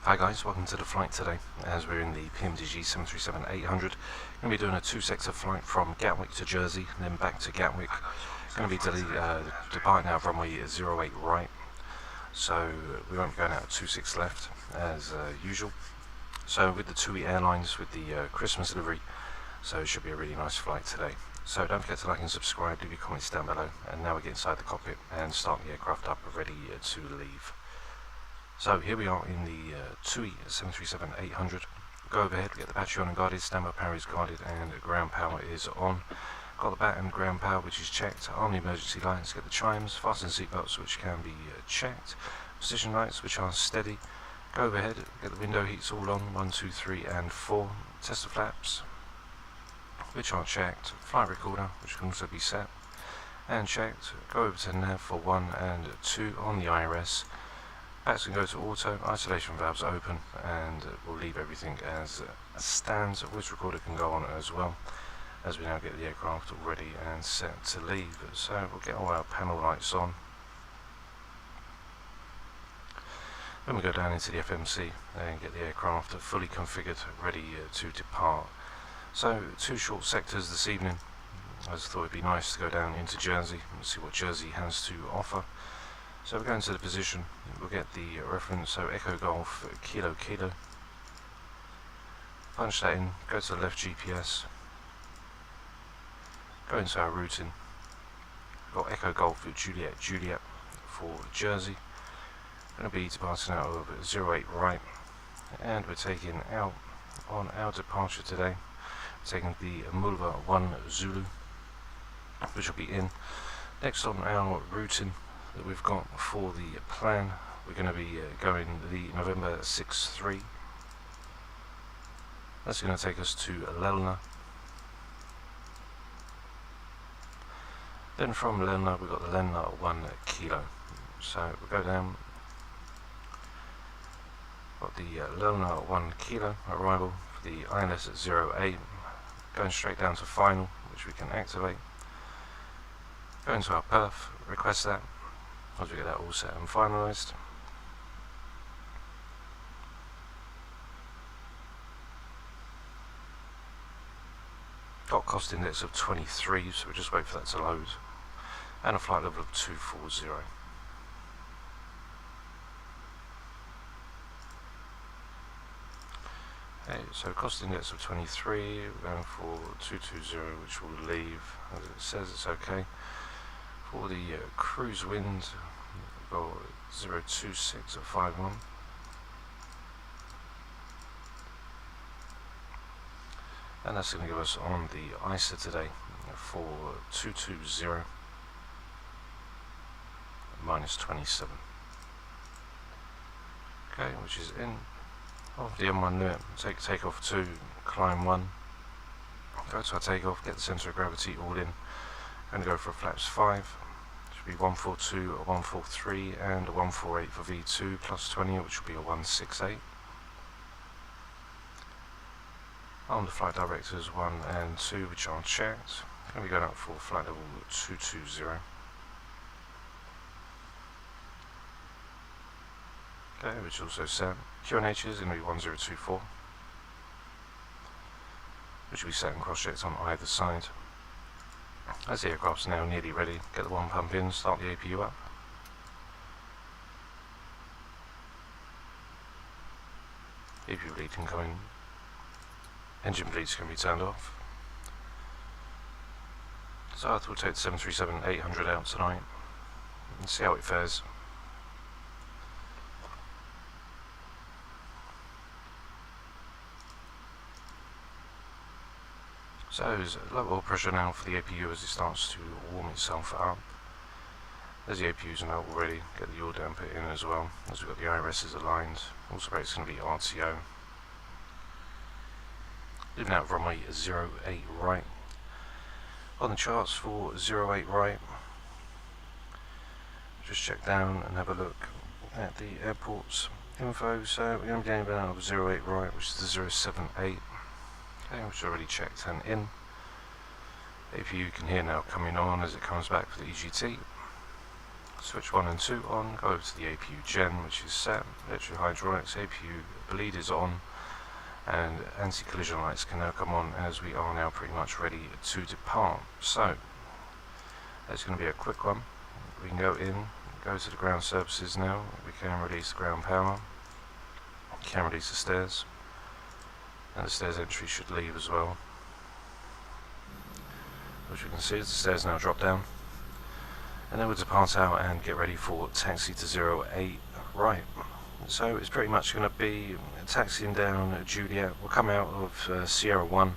Hi guys, welcome to the flight today as we're in the Pmdg 737-800. Going to be doing a two-sector flight from Gatwick to Jersey and then back to Gatwick. Going to be departing out of runway 08 right, so we won't be going out at 26 left as usual. So with the TUI Airlines with the Christmas delivery, so it should be a really nice flight today. So don't forget to like and subscribe, leave your comments down below, and now we get inside the cockpit and start the aircraft up ready to leave. So here we are in the TUI 737-800. Go overhead, get the battery on and guarded, standby power is guarded and ground power is on. Got the bat and ground power which is checked, arm the emergency lights, get the chimes, fasten seatbelts which can be checked, position lights which are steady. Go overhead, get the window heats all on, 1, 2, 3 and 4. Test the flaps which are checked, flight recorder which can also be set and checked. Go over to nav for 1 and 2 on the IRS. Bats can go to auto, isolation valves open, and we'll leave everything as stands. Voice recorder can go on as well, as we now get the aircraft all ready and set to leave. So we'll get all our panel lights on. Then we go down into the FMC and get the aircraft fully configured, ready to depart. So 2 short sectors this evening. I just thought it'd be nice to go down into Jersey and see what Jersey has to offer. So we're going to the position, we'll get the reference, so Echo Golf Kilo Kilo. Punch that in, go to the left GPS, go into our routing. We've got Echo Golf Juliet Juliet for Jersey. Going to be departing out of 08 right, and we're taking out on our departure today. We're taking the Mulva 1 Zulu, which will be in. Next on our routing that we've got for the plan, we're going to be going the November 6-3. That's going to take us to Lelna. Then from Lelna we've got the Lelna 1 Kilo. So we'll go down, got the Lelna 1 Kilo arrival for the ILS at 08, going straight down to final, which we can activate. Go into our perf, request that. Once we get that all set and finalised, got cost index of 23, so we'll just wait for that to load, and a flight level of 240. Okay, so cost index of 23, we're going for 220, which will leave as it says it's okay. For the cruise wind, we've got 026 at 51. And that's going to give us on the ISA today for 220 minus 27. Okay, which is in. Off the M1 limit, take takeoff 2, climb 1. Go to our takeoff, get the centre of gravity all in. Going to go for flaps 5. Should be 142, a 143, and a 148 for V2 plus 20, which will be a 168. On the flight directors 1 and 2, which are checked. Going to be going up for flight level 220. Okay, which is also set. QNH is going to be 1024, which will be set and cross-checked on either side. As the aircraft's now nearly ready, get the 1 pump in, start the APU up. APU bleed can come in. Engine bleeds can be turned off. So I thought we'll take the 737-800 out tonight and see how it fares. So there's low oil pressure now for the APU as it starts to warm itself up. There's the APUs now already, get the yaw damper in as well, as we've got the IRSs aligned. Also it's going to be RTO. Leaving out runway 08 right. On the charts for 08 right, just check down and have a look at the airport's info. So we're going to be getting out of 08 right, which is the 078. Okay, which is already checked and in. APU you can hear now coming on as it comes back for the EGT. switch 1 and 2 on, go over to the APU gen, which is set, electro-hydraulics, APU bleed is on, and anti-collision lights can now come on as we are now pretty much ready to depart. So, that's going to be a quick one. We can go in, go to the ground services now, we can release the ground power, we can release the stairs, and the stairs entry should leave as well. Which we can see as the stairs now drop down. And then we'll depart out and get ready for taxi to 08 right. So it's pretty much going to be taxiing down Juliet. We'll come out of Sierra 1,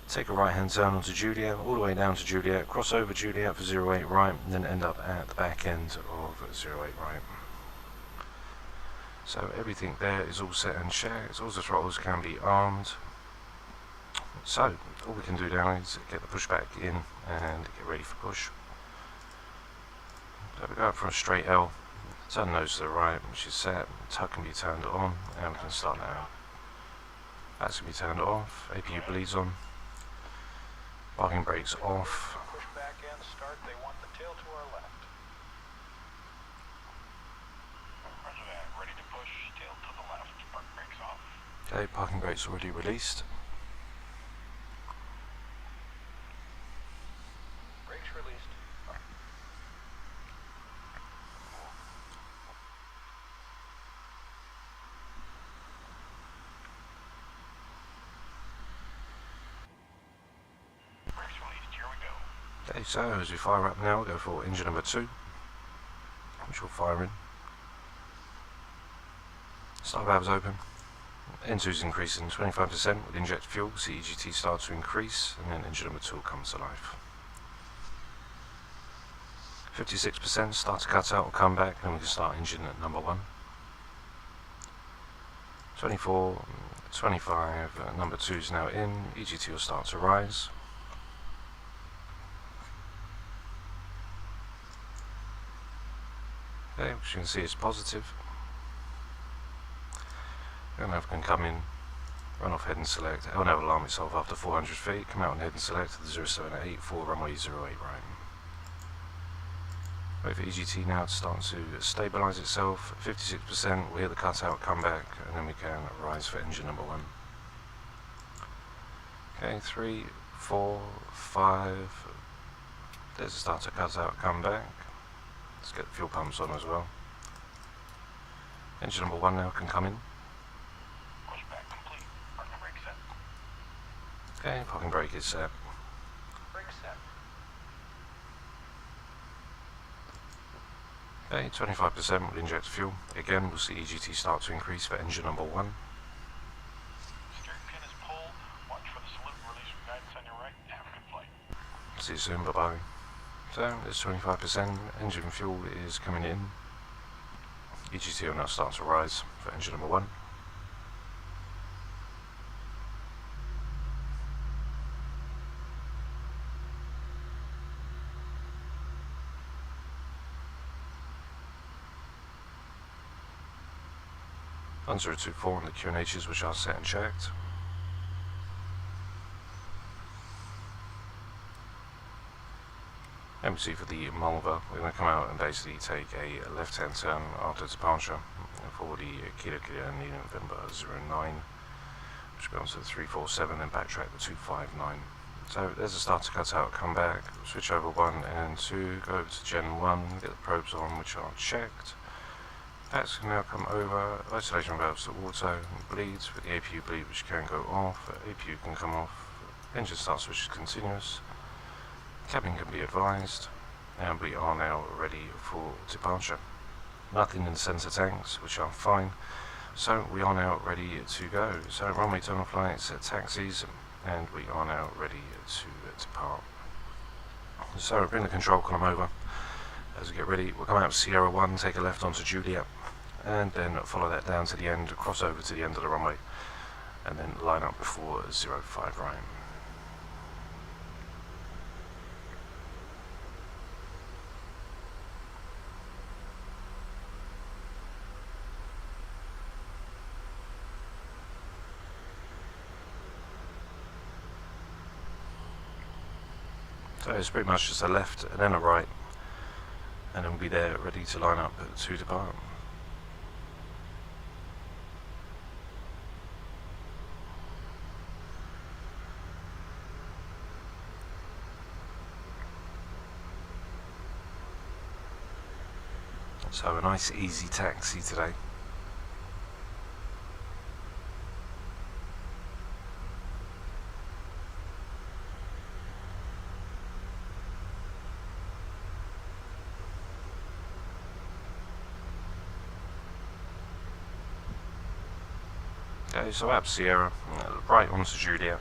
take a right hand turn onto Juliet, all the way down to Juliet, cross over Juliet for 08 right, and then end up at the back end of 08 right. So everything there is all set and checked, all the throttles can be armed. So all we can do now is get the pushback in and get ready for push. So we go up for a straight L, turn nose to the right, which is set, tuck can be turned on, and we can start now. That's going to be turned off, APU bleeds on, parking brakes off. Pushback and start, they want the tail to our left. Ready to push, tail to the left, park brakes off. Okay, parking brakes already released. Brakes released. Okay, so as we fire up now, we'll go for engine number 2, which will fire in. Start valves open. N2 is increasing 25% with inject fuel, CEGT starts to increase, and then engine number 2 will come to life. 56% start to cut out, will come back, and we can start engine at number 1. 24, 25, number 2 is now in, EGT will start to rise. Okay, which you can see is positive. And now we can come in, run off head and select. It will now alarm itself after 400 feet. Come out and head and select to the 078 for runway 08 right. Wait for EGT now to start to stabilise itself. 56%, we'll hear the cutout come back, and then we can rise for engine number 1. Okay, 3, 4, 5. There's the starter cutout come back. Let's get the fuel pumps on as well. Engine number 1 now can come in. Pushback complete. Parking brake set. Okay, parking brake is set. Brake set. Okay, 25% will inject fuel. Again, we'll see EGT start to increase for engine number 1. Steering pin is pulled. Watch for the salute and release from guidance on your right. Have a good flight. See you soon, bye bye. So, there's 25%, engine fuel is coming in. EGT will now start to rise for engine number 1. On 024 on the QNHs, which are set and checked. MC for the Malva, we're going to come out and basically take a left-hand turn after departure for the Kilo November 09, which goes to the 347 and backtrack the 259. So there's a starter cutout, come back, switch over 1 and 2, go over to Gen 1, get the probes on which are checked. Packs can now come over, isolation valves to auto, bleeds with the APU bleed which can go off, APU can come off, engine start switch is continuous. Cabin can be advised, and we are now ready for departure. Nothing in the centre tanks, which are fine, so we are now ready to go. So runway terminal flights, taxis, and we are now ready to depart. So bring the control column over. As we get ready, we'll come out of Sierra 1, take a left onto Juliet, and then follow that down to the end, cross over to the end of the runway, and then line up before 05 right. So it's pretty much just a left and then a right, and then we'll be there ready to line up to depart. So a nice easy taxi today. Okay, so up Sierra, right onto Juliet.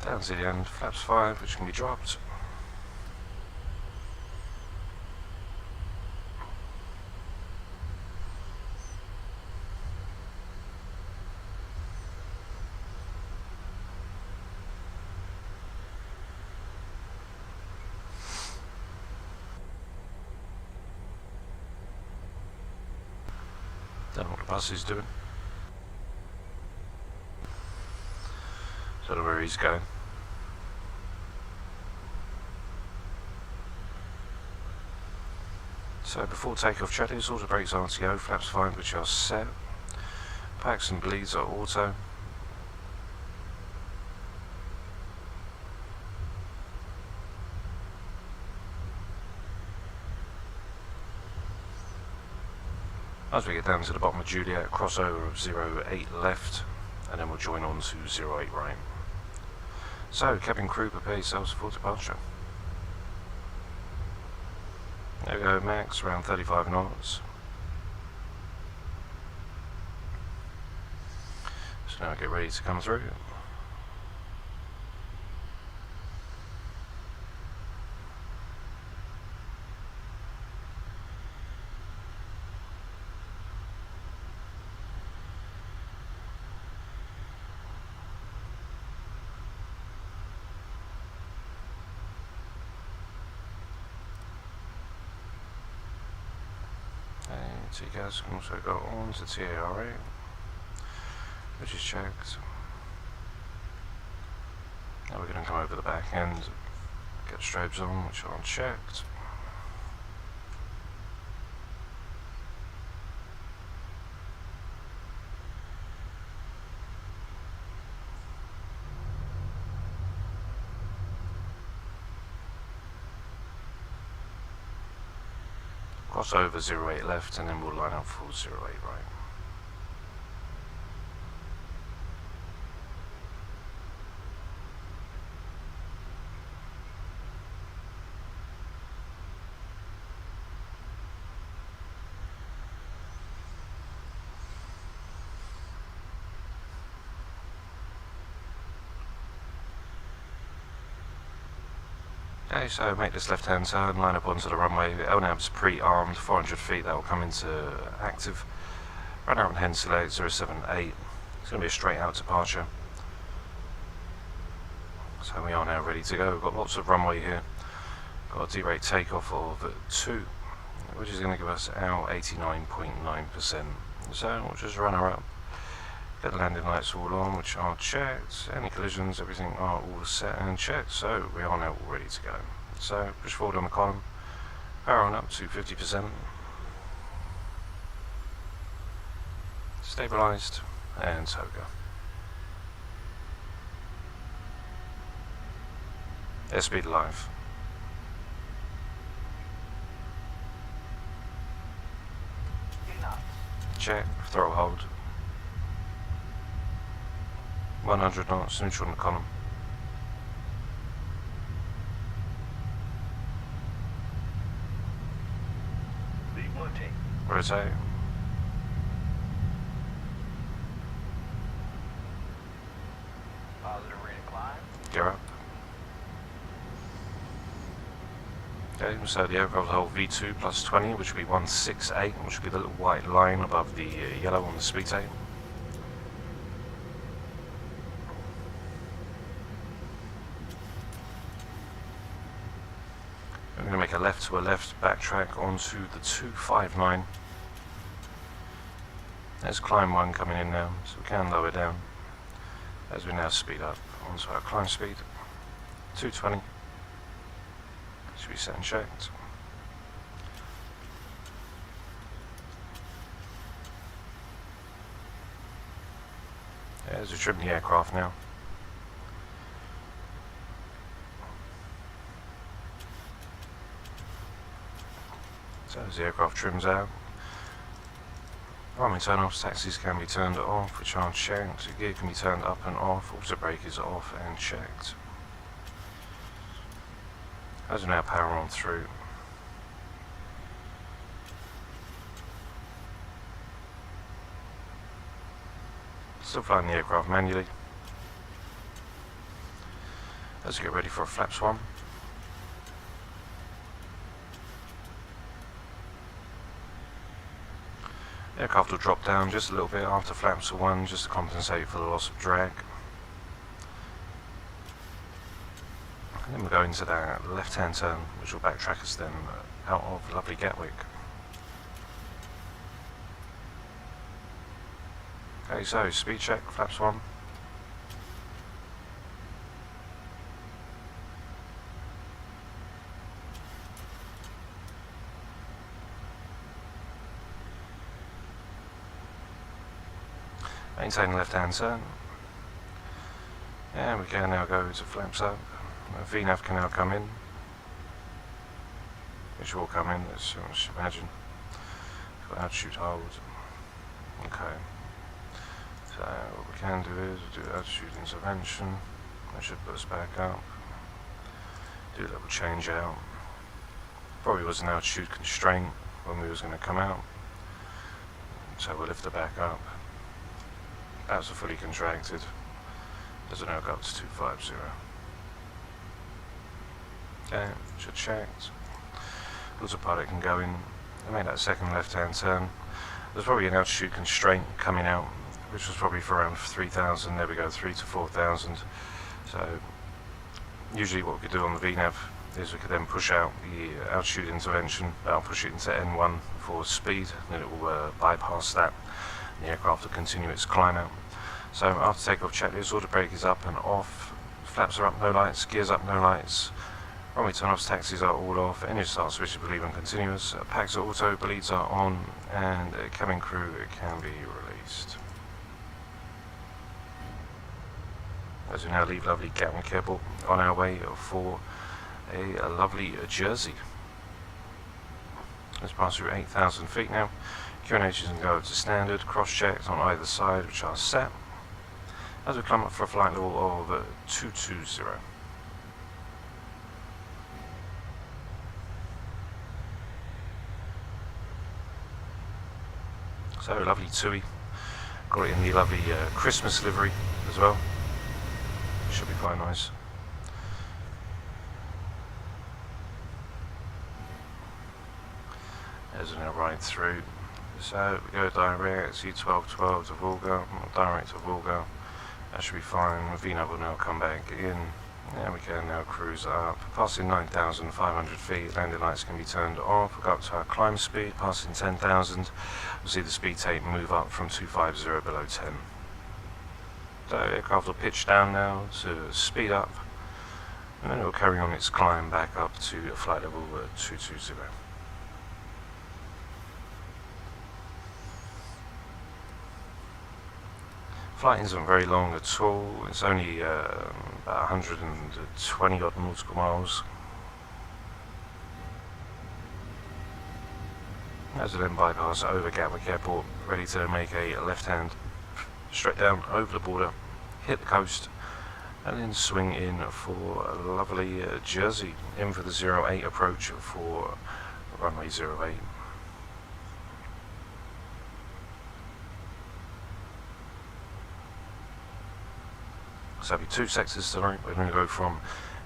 Down to the end, flaps 5, which can be dropped. Don't know what the bus is doing. Don't know where he's going. So before takeoff checklist, auto brakes RTO, flaps 5 which are set, packs and bleeds are auto. As we get down to the bottom of Juliet, crossover of 08 left, and then we'll join on to 08 right. So cabin crew, prepare yourselves for departure. There we go, max around 35 knots. So now get ready to come through. TCAS can also go on to TARA, which is checked. Now we're going to come over the back end, get strobes on, which are unchecked. Cross over 08 left, and then we'll line up for 08 right. Okay, so make this left hand turn, line up onto the runway. LNAV's pre-armed, 400 feet, that will come into active. Run out and head select 078. It's going to be a straight out departure. So we are now ready to go. We've got lots of runway here. Got a D-rate takeoff of 2, which is going to give us our 89.9%. So we'll just run her up. Get the landing lights all on, which are checked. Any collisions, everything are all set and checked. So we are now all ready to go. So push forward on the column, power on up to 50%. Stabilised and toga. Airspeed live. Check, throttle hold. 100 knots, neutral on the column. Rotate. Positive rate of climb. Gear up. Okay, so the aircraft will hold V2 plus 20, which will be 168, which will be the little white line above the yellow on the speed tape. going to make a left to a left, backtrack onto the 259. There's climb 1 coming in now, so we can lower down as we now speed up onto our climb speed. 220 should be set and checked. As we trim the aircraft now. So as the aircraft trims out, runway turn-offs, taxis can be turned off, which aren't checked. The gear can be turned up and off, auto brake is off and checked. As we now power on through. Still flying the aircraft manually. As we get ready for a flaps 1. Aircraft will drop down just a little bit after flaps 1 just to compensate for the loss of drag. And then we'll go into that left hand turn, which will backtrack us then out of lovely Gatwick. Okay, so speed check, flaps 1. Maintain left hand turn. And we can now go to flaps up. VNAV can now come in, which will come in as soon as you imagine. Got altitude hold. Okay. So what we can do is do altitude intervention. That should put us back up. Do a little change out. Probably was an altitude constraint when we was going to come out. So we'll lift it back up. That's fully contracted. Does it now go up to 250? Okay, should checked. Autopilot can go in and make that second left hand turn. There's probably an altitude constraint coming out, which was probably for around 3,000. There we go, 3 to 4,000. So usually what we could do on the VNAV is we could then push out the altitude intervention. That'll push it into N1 for speed, then it will bypass that. The aircraft will continue its climb out. So after takeoff checklist, auto brake is up and off, flaps are up, no lights, gears up, no lights, runway turn-offs, taxis are all off, engine start switch is bleed on continuous, packs are auto, bleeds are on, and cabin crew can be released. As we now leave lovely Gatwick Airport on our way for a lovely Jersey. Let's pass through 8,000 feet now. QNHs can go to standard, cross-checked on either side, which are set. As we climb up for a flight level of 220. So lovely TUI. Got it in the lovely Christmas livery as well. Should be quite nice. As we now ride through. So we go direct, C1212 to Volga, direct to Volga. That should be fine. VNAV will now come back in. And we can now cruise up. Passing 9,500 feet, landing lights can be turned off. We'll go up to our climb speed, passing 10,000. We'll see the speed tape move up from 250 below 10. So aircraft will pitch down now to speed up. And then it will carry on its climb back up to flight level 220. Flight isn't very long at all. It's only about 120 odd nautical miles. As we then bypass over Gatwick Airport, ready to make a left hand straight down over the border, hit the coast, and then swing in for a lovely Jersey, in for the 08 approach for runway 08. So there'll be two sectors tonight. We're going to go from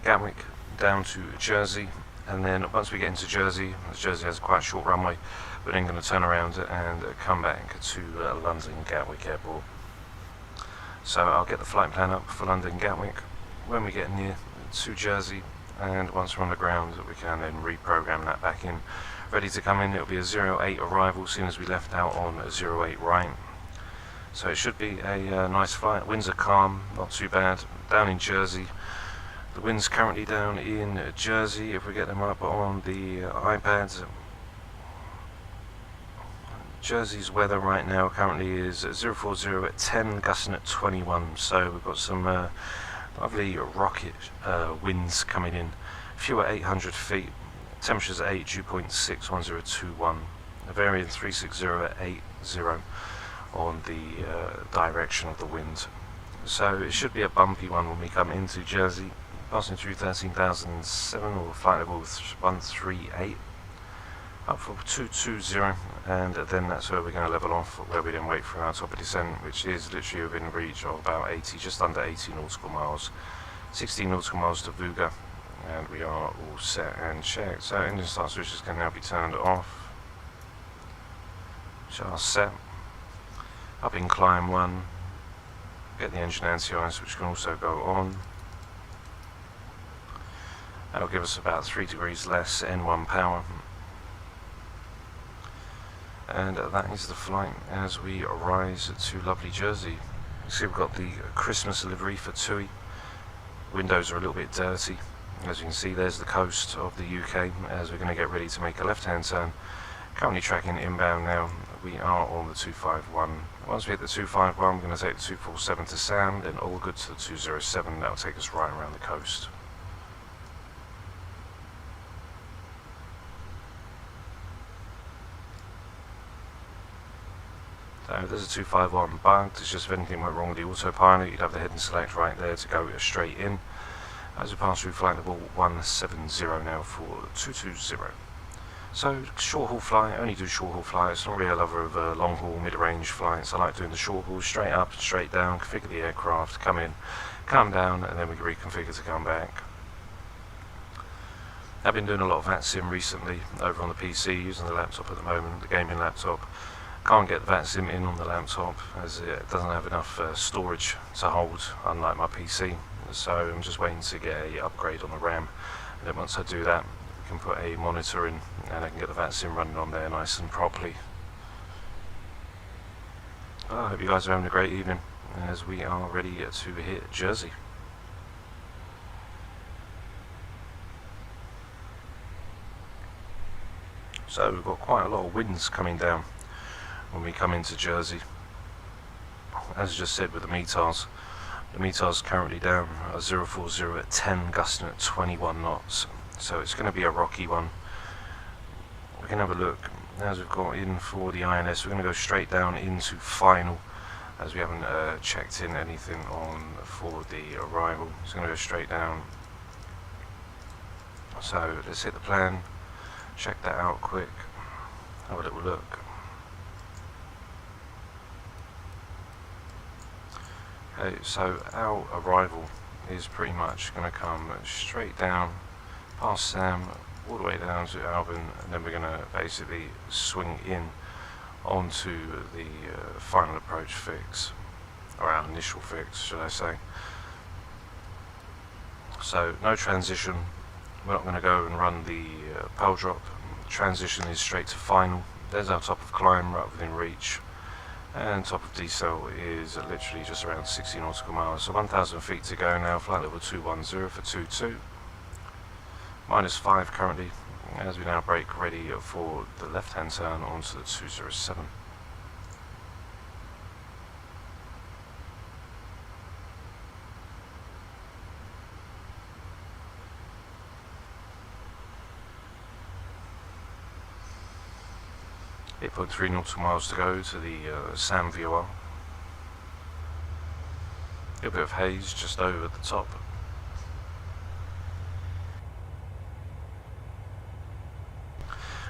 Gatwick down to Jersey, and then once we get into Jersey, as Jersey has quite a short runway, we're then going to turn around and come back to London Gatwick Airport. So I'll get the flight plan up for London Gatwick. When we get near to Jersey, and once we're on the ground we can then reprogram that back in. Ready to come in, it'll be a 08 arrival as soon as we left out on a 08 right. So it should be a nice flight. Winds are calm, not too bad. Down in Jersey, the wind's currently down in Jersey, if we get them up on the iPads. Jersey's weather right now currently is 040 at 10, gusting at 21, so we've got some lovely rocket winds coming in. Fewer 800 feet, temperatures at 8, dew point 6, 1021, a variant 360 at 80 on the direction of the wind. So it should be a bumpy one when we come into Jersey, passing through 13,007 or flight level 138. Up for 220, and then that's where we're going to level off, where we then wait for our top of descent, which is literally within reach of about 80, just under 80 nautical miles, 16 nautical miles to Vuga, and we are all set and checked. So engine start switches can now be turned off, which are set. Up in climb 1, get the engine anti-ice, which can also go on. That'll give us about 3 degrees less N1 power. And that is the flight as we rise to lovely Jersey. You see we've got the Christmas livery for TUI. Windows are a little bit dirty. As you can see, there's the coast of the UK as we're going to get ready to make a left-hand turn. Currently tracking inbound now. We are on the 251. Once we hit the 251, we're going to take the 247 to sound, and all good to the 207. That'll take us right around the coast. So there's a 251 bugged. It's just if anything went wrong with the autopilot, you'd have the head and select right there to go straight in. As we pass through flight level 170 now for 220. So short haul flight, only do short haul flights. Not really a lover of long haul, mid range flights. I like doing the short haul, straight up, straight down, configure the aircraft, come in, come down, and then we can reconfigure to come back. I've been doing a lot of VATSIM recently over on the PC, using the laptop at the moment, the gaming laptop. Can't get the VATSIM in on the laptop as it doesn't have enough storage to hold, unlike my PC. So I'm just waiting to get a upgrade on the RAM, and then once I do that, we can put a monitor in and I can get the VATSIM running on there nice and properly. I hope you guys are having a great evening as we are ready to hit Jersey. So we've got quite a lot of winds coming down when we come into Jersey. As I just said with the METAR's currently down 040 at 10, gusting at 21 knots. So it's going to be a rocky one. We can have a look as we've got in for the INS. We're going to go straight down into final as we haven't checked in anything on for the arrival. It's going to go straight down. So let's hit the plan, check that out quick, have a little look. Okay, so our arrival is pretty much going to come straight down past Sam, all the way down to Alvin, and then we're going to basically swing in onto the final approach fix, or our initial fix, should I say. So no transition, we're not going to go and run the pole drop. Transition is straight to final. There's our top of climb right within reach, and top of decel is literally just around 60 nautical miles. So 1,000 feet to go now, flight level 210 for 22. -5 currently, as we now brake ready for the left hand turn onto the 207. .3 nautical miles to go to the Sam VOR. A bit of haze just over the top.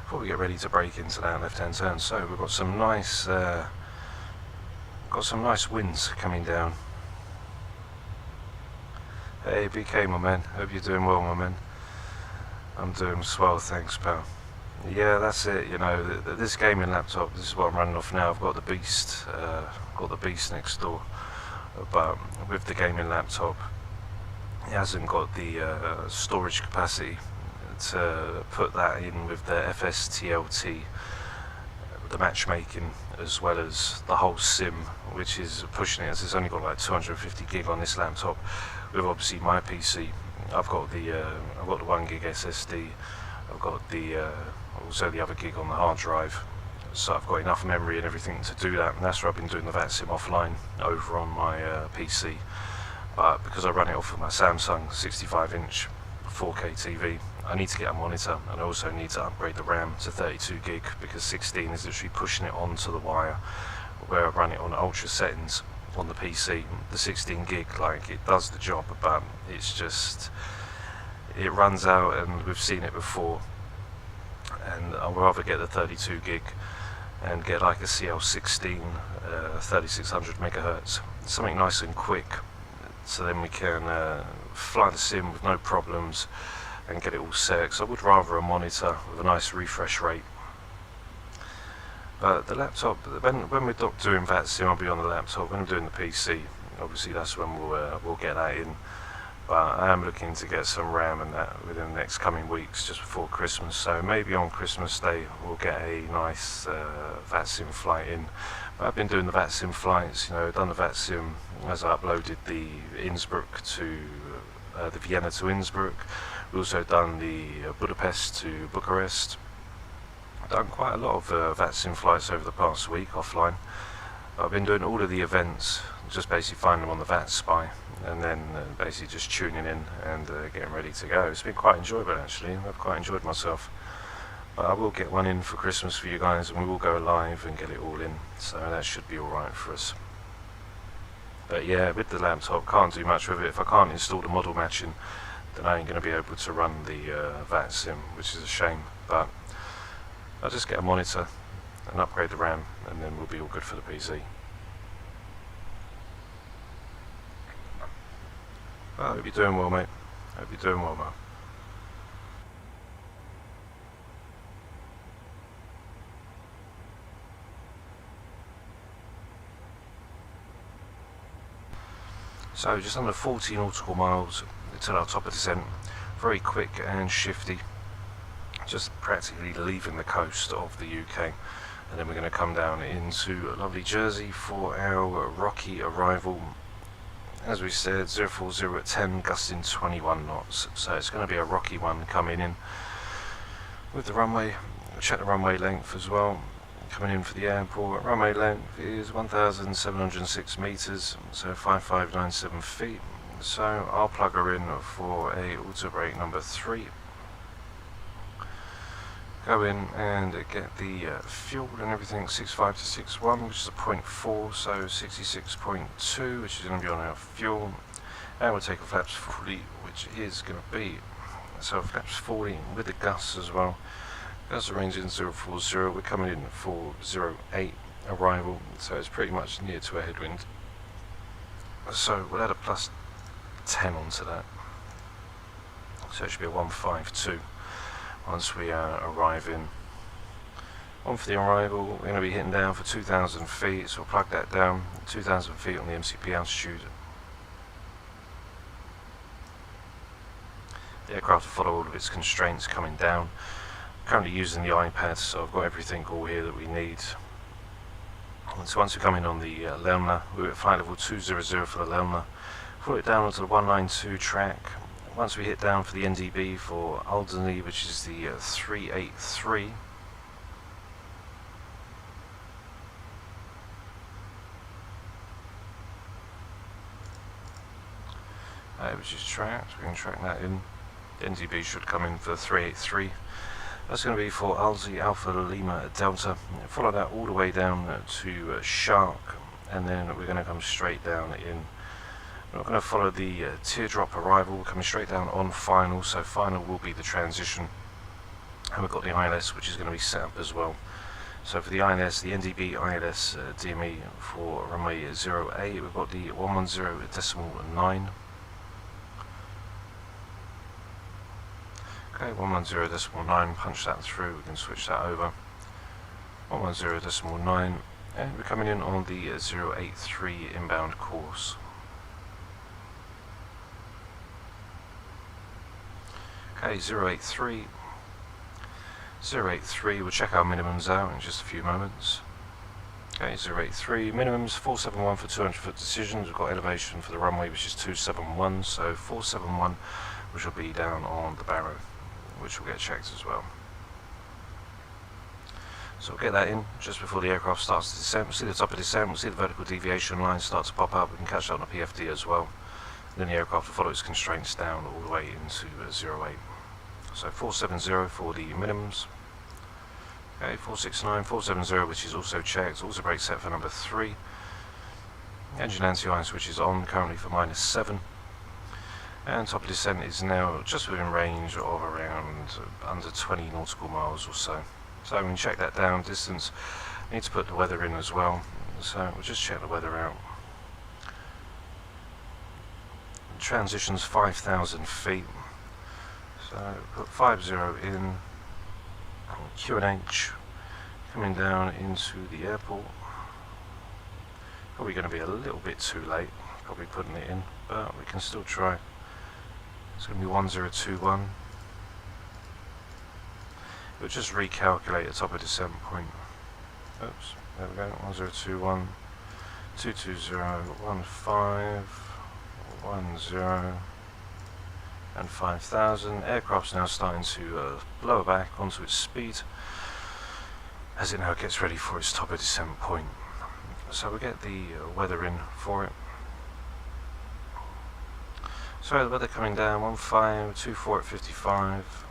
Before we get ready to brake into that left-hand turn, so we've got some nice winds coming down. Hey BK, my man, hope you're doing well, my man. I'm doing swell, thanks, pal. Yeah, that's it. You know, this gaming laptop, this is what I'm running off now. I've got the Beast, next door, but with the gaming laptop, it hasn't got the storage capacity to put that in with the FSTLT, the matchmaking, as well as the whole sim, which is pushing it, as it's only got like 250 gig on this laptop. With obviously my PC, I've got the 1 gig SSD, I've got the also the other gig on the hard drive, so I've got enough memory and everything to do that, and that's where I've been doing the VATSIM offline over on my PC. But because I run it off of my Samsung 65-inch 4K TV, I need to get a monitor, and I also need to upgrade the RAM to 32 gig because 16 is literally pushing it onto the wire. Where I run it on ultra settings on the PC, the 16 gig, like, it does the job, but it's just, it runs out, and we've seen it before, and I'd rather get the 32 gig and get like a CL16 3600 megahertz, something nice and quick, so then we can fly the sim with no problems and get it all set. So I would rather a monitor with a nice refresh rate. But the laptop, when we're not doing VATSIM, I'll be on the laptop. When I'm doing the PC, obviously that's when we'll get that in. But I am looking to get some RAM and that within the next coming weeks, just before Christmas. So maybe on Christmas Day we'll get a nice VATSIM flight in. But I've been doing the VATSIM flights, done the VATSIM as I uploaded the Innsbruck to the Vienna to Innsbruck. We've also done the Budapest to Bucharest. I've done quite a lot of VATSIM flights over the past week offline. I've been doing all of the events, just basically finding them on the VATSpy, and then basically just tuning in and getting ready to go. It's been quite enjoyable actually. I've quite enjoyed myself. But I will get one in for Christmas for you guys, and we will go live and get it all in, so that should be alright for us. But yeah, with the laptop, can't do much with it. If I can't install the model matching, then I ain't going to be able to run the VATSIM, which is a shame. But I'll just get a monitor and upgrade the RAM, and then we'll be all good for the PC. Well, I hope you're doing well, mate. I hope you're doing well, man. So just under 40 nautical miles to our top of descent, very quick and shifty, just practically leaving the coast of the UK, and then we're going to come down into lovely Jersey for our rocky arrival. As we said, 040 at 10, gusting 21 knots, so it's going to be a rocky one coming in. With the runway, we'll check the runway length as well. Coming in for the airport, runway length is 1,706 metres, so 5597 feet. So I'll plug her in for a auto brake number 3. Go in and get the fuel and everything, 65 to 61, which is a 0.4, so 66.2, which is going to be on our fuel. And we'll take a flaps 40, which is going to be, so flaps 40 with the gusts as well. As the range in 040, we're coming in for 08 arrival, so it's pretty much near to a headwind. So we'll add a plus 10 onto that, so it should be a 152 once we arrive in. On for the arrival, we're going to be hitting down for 2,000 feet, so we'll plug that down, 2,000 feet on the MCP altitude. The aircraft will follow all of its constraints coming down. Currently using the iPad, so I've got everything all here that we need. And so once we come in on the Lelna, we're at flight level 200 for the Lelna. Pull it down onto the 192 track. Once we hit down for the NDB for Alderney, which is the 383. Which is tracked, we can track that in. The NDB should come in for the 383. That's going to be for Alzi Alpha Lima Delta. Follow that all the way down to Shark, and then we're going to come straight down in. We're not going to follow the teardrop arrival, we're coming straight down on final, so final will be the transition. And we've got the ILS, which is going to be set up as well. So for the ILS, the NDB ILS DME for runway 08, we've got the 110.9. Okay, 110.9, punch that through, we can switch that over. 110.9, and we're coming in on the 083 inbound course. Okay, 083. 083, we'll check our minimums out in just a few moments. Okay, 083, minimums 471 for 200 foot decisions. We've got elevation for the runway, which is 271, so 471, which will be down on the barrow, which will get checked as well. So we'll get that in just before the aircraft starts to descend. We'll see the top of descent, we'll see the vertical deviation line start to pop up. We can catch that on the PFD as well. And then the aircraft will follow its constraints down all the way into 08. So 470 for the minimums. Okay, 469, 470, which is also checked. Also brake set for number 3. Engine anti-ice, which is on currently for -7. And top of descent is now just within range of around under 20 nautical miles or so. So we can check that down distance. I need to put the weather in as well. So we'll just check the weather out. Transitions 5,000 feet. So put 50 in. QNH coming down into the airport. Probably going to be a little bit too late, probably putting it in, but we can still try. It's going to be 1021. We'll just recalculate the top of descent point. Oops, there we go. 1021, 220, 15, 10, and 5,000. Aircraft's now starting to blow back onto its speed as it now gets ready for its top of descent point. So we'll get the weather in for it. So the weather coming down, 1524 at 55.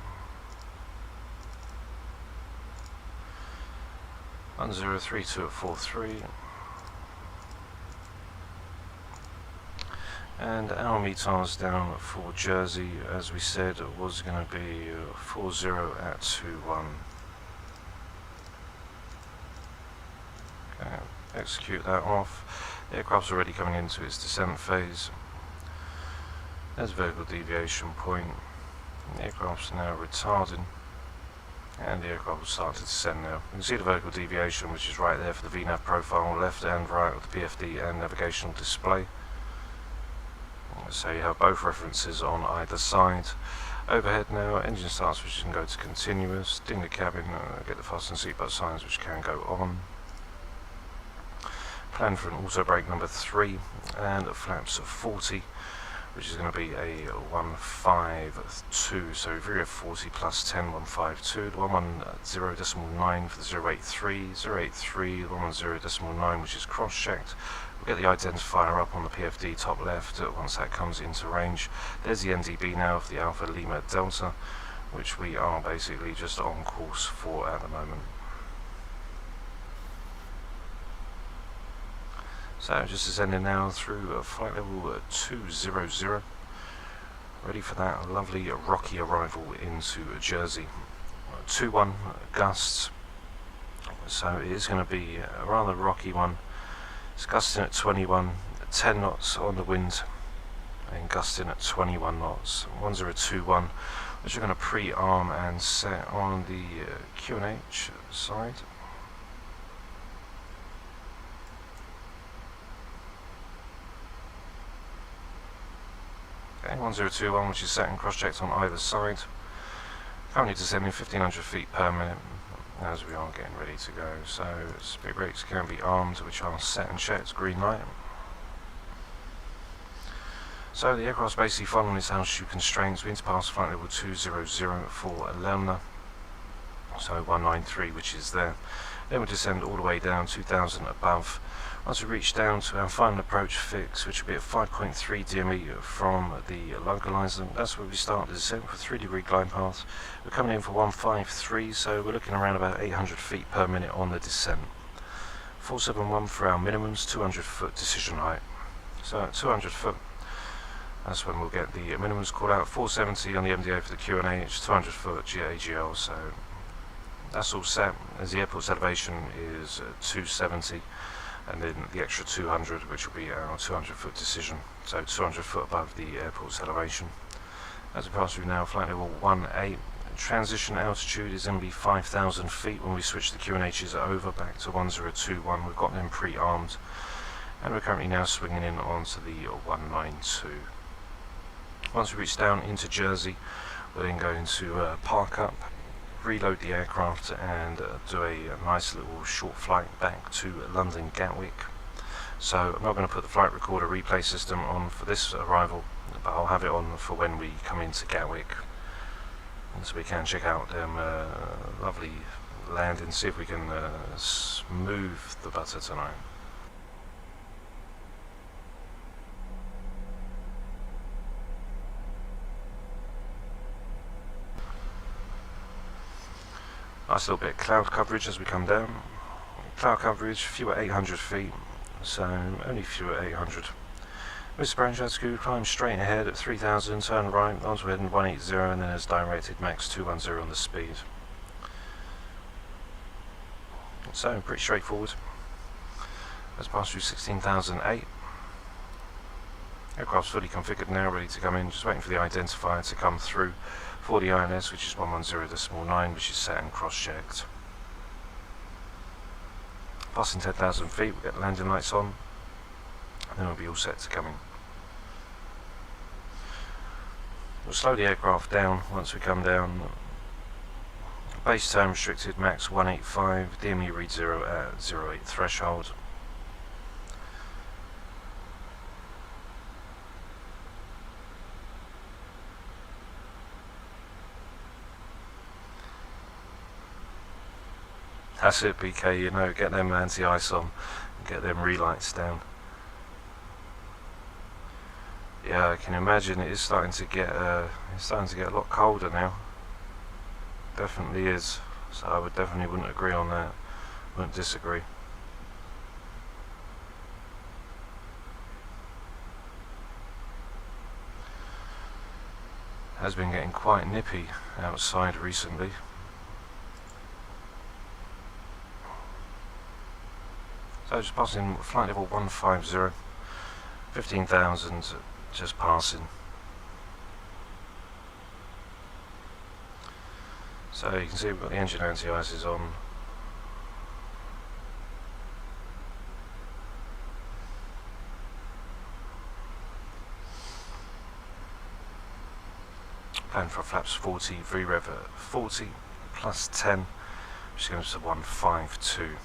1032 at 43. And our meters down for Jersey, as we said, was going to be 40 at 21. Okay, execute that off. The aircraft's already coming into its descent phase. There's vertical deviation point. The aircraft's now retarding, and the aircraft will start to descend now. You can see the vertical deviation, which is right there for the VNAV profile, left and right of the PFD and navigational display. So you have both references on either side. Overhead now, engine starts, which can go to continuous. Ding the cabin, get the fasten seatbelt signs, which can go on. Plan for an auto brake number 3 and flaps 40, which is going to be a 152. So if you're 40 plus 10, 152. The 110.9 for the 083, 083, the 110.9, which is cross-checked. We'll get the identifier up on the PFD top left once that comes into range. There's the NDB now for the Alpha Lima Delta, which we are basically just on course for at the moment. So just descending now through flight level 200, ready for that lovely rocky arrival into Jersey. 2-1 gusts, so it is going to be a rather rocky one. It's gusting at 21, 10 knots on the wind, and gusting at 21 knots. 1021, which we're going to pre-arm and set on the QNH side. Okay, 1021, which is set and cross-checked on either side. Currently descending 1500 feet per minute as we are getting ready to go. So speed brakes can be armed, which are set and checked, green light. So the aircraft's basically following its altitude constraints. We need to pass flight level 200 for Lemna, so 193, which is there. Then we'll descend all the way down 2000 above. Once we reach down to our final approach fix, which will be at 5.3 DME from the localizer, that's where we start the descent for 3-degree glide path. We're coming in for 153, so we're looking around about 800 feet per minute on the descent. 471 for our minimums, 200 foot decision height. So at 200 foot, that's when we'll get the minimums called out. 470 on the MDA for the QNH, 200 foot GAGL, so that's all set. As the airport's elevation is 270. And then the extra 200, which will be our 200 foot decision, so 200 foot above the airport's elevation. As we pass through now, flight level 18, transition altitude is going to be 5,000 feet when we switch the QNHs over back to 1021. We've got them pre-armed, and we're currently now swinging in onto the 192. Once we reach down into Jersey, We're then going to park up, reload the aircraft, and do a nice little short flight back to London Gatwick. So I'm not going to put the flight recorder replay system on for this arrival, but I'll have it on for when we come into Gatwick, and so we can check out them lovely landings, see if we can smooth the butter tonight. Nice little bit of cloud coverage as we come down. Cloud coverage, few at 800 feet, so only few at 800. Mr. Branchascu climbs straight ahead at 3000, turn right onto heading 180, and then has directed max 210 on the speed. So pretty straightforward. Let's pass through 16,008. Aircraft's fully configured now, ready to come in, just waiting for the identifier to come through for the INS, which is 110.9, which is set and cross-checked. Passing 10,000 feet, we'll get landing lights on, and then we'll be all set to come in. We'll slow the aircraft down once we come down. Base turn restricted, max 185, DME read 0 at 08 threshold. That's it, BK, you know, get them anti-ice on, and get them relights down. Yeah, I can imagine it is starting to get a lot colder now. Definitely is. So I wouldn't agree on that. Wouldn't disagree. Has been getting quite nippy outside recently. So just passing flight level 150, 15,000 just passing. So you can see we've got the engine anti-ices on. Plan for flaps 40, V-rev at 40, plus 10, which goes to 152.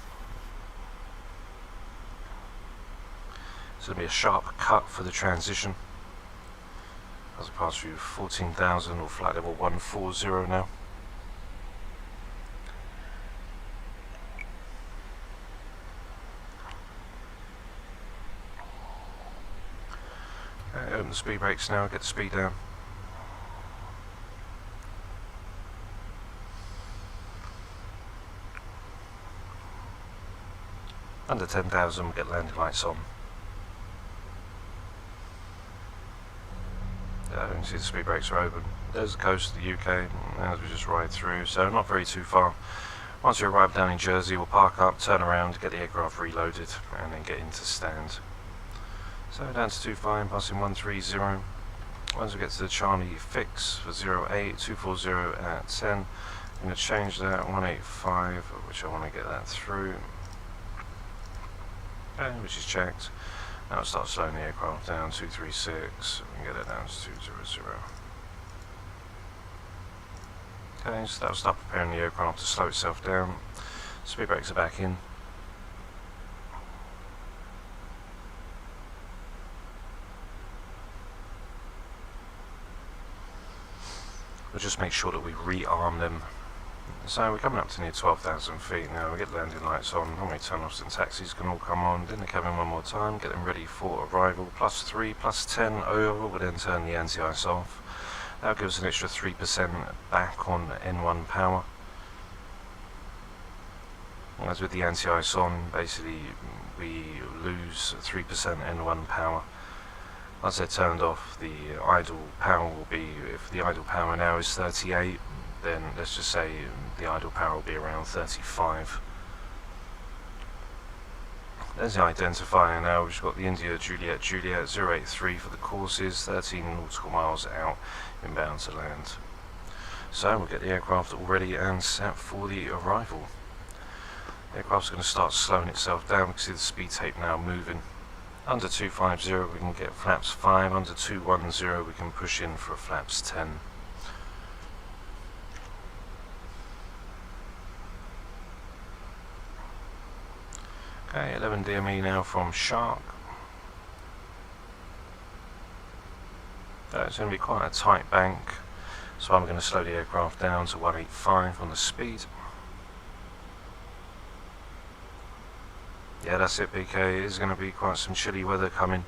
It's going to be a sharp cut for the transition as I pass through 14,000 or flight level 140 now. Open the speed brakes now, get the speed down. Under 10,000 we'll get landing lights on. You can see the speed brakes are open. There's the coast of the UK as we just ride through, so not very too far. Once we arrive down in Jersey, we'll park up, turn around, get the aircraft reloaded, and then get into stand. So down to 25, passing 130. Once we get to the Charlie fix for 08, 240 at 10, I'm going to change that 185, which I want to get that through. Okay, which is checked. Now I'll start slowing the aircraft down, 236, we can get it down to 200. Okay, so that'll start preparing the aircraft to slow itself down. Speed brakes are back in. We'll just make sure that we rearm them. So we're coming up to near 12,000 feet now. We get landing lights on, normally turn-offs and taxis can all come on. Then the cabin one more time, get them ready for arrival. Plus 3, plus 10 over, we'll then turn the anti-ice off. That'll give us an extra 3% back on N1 power. As with the anti-ice on, basically we lose 3% N1 power. Once they're turned off, the idle power will be, if the idle power now is 38, then let's just say the idle power will be around 35. There's the identifier now. We've got the India Juliet 083 for the courses, 13 nautical miles out, inbound to land. So we'll get the aircraft all ready and set for the arrival. The aircraft's going to start slowing itself down. We can see the speed tape now moving. Under 250 we can get flaps 5, under 210 we can push in for flaps 10. Okay, 11 DME now from Shark. So it's going to be quite a tight bank, so I'm going to slow the aircraft down to 185 on the speed. Yeah, that's it, PK. It is going to be quite some chilly weather coming.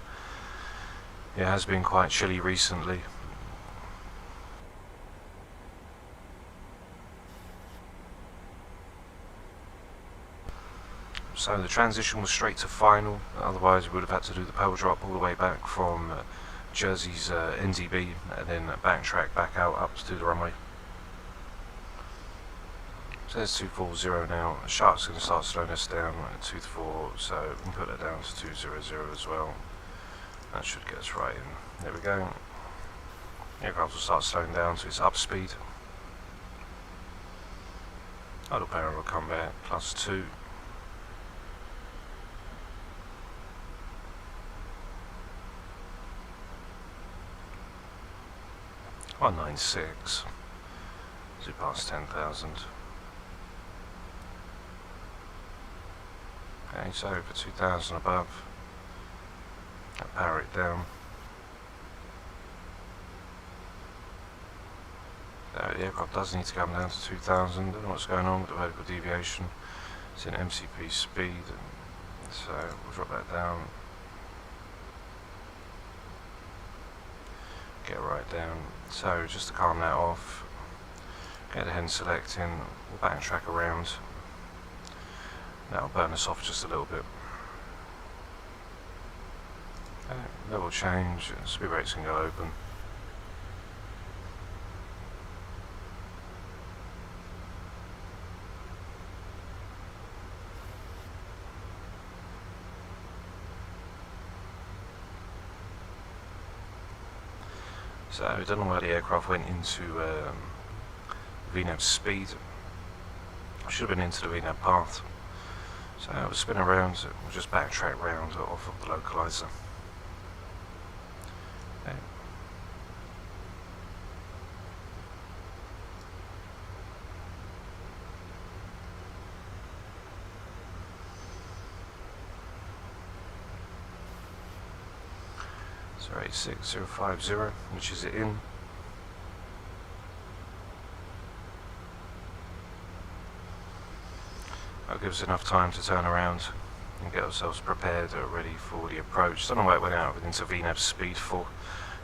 It has been quite chilly recently. So the transition was straight to final, otherwise we would have had to do the power drop all the way back from Jersey's NDB and then backtrack back out up to the runway. So there's 240 now. Shark's going to start slowing us down at 2-4, so we can put that down to 200 as well. That should get us right in. There we go. The aircraft will start slowing down to its up speed. Idle power will come back, +2. $196. Is it past 10,000? Okay, so for 2,000 above, I'll power it down. So the aircraft does need to come down to 2,000. Don't know what's going on with the vertical deviation. It's in MCP speed, so we'll drop that down. Get right down. So just to calm that off, get the hand select in, we'll backtrack around. That'll burn us off just a little bit. Okay, level change, speed brakes can go open. So I don't know why the aircraft went into VNAV speed. Should have been into the VNAV path. So we'll spin around, we'll just backtrack round off of the localizer. Okay. So 86050, which is it in. That gives us enough time to turn around and get ourselves prepared or ready for the approach. Don't know why it went out into VNAV speed for.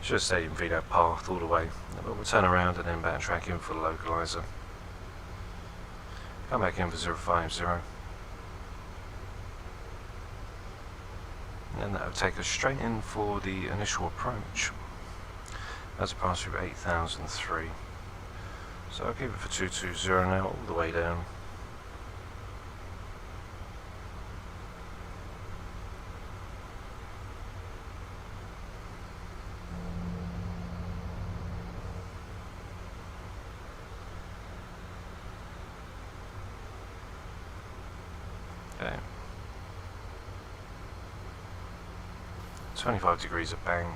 Should have stayed in VNAV path all the way. But we'll turn around and then backtrack in for the localizer. Come back in for 050. And then that will take us straight in for the initial approach. That's a pass through 8003. So I'll keep it for 220 now, all the way down. Okay. 25 degrees of bank.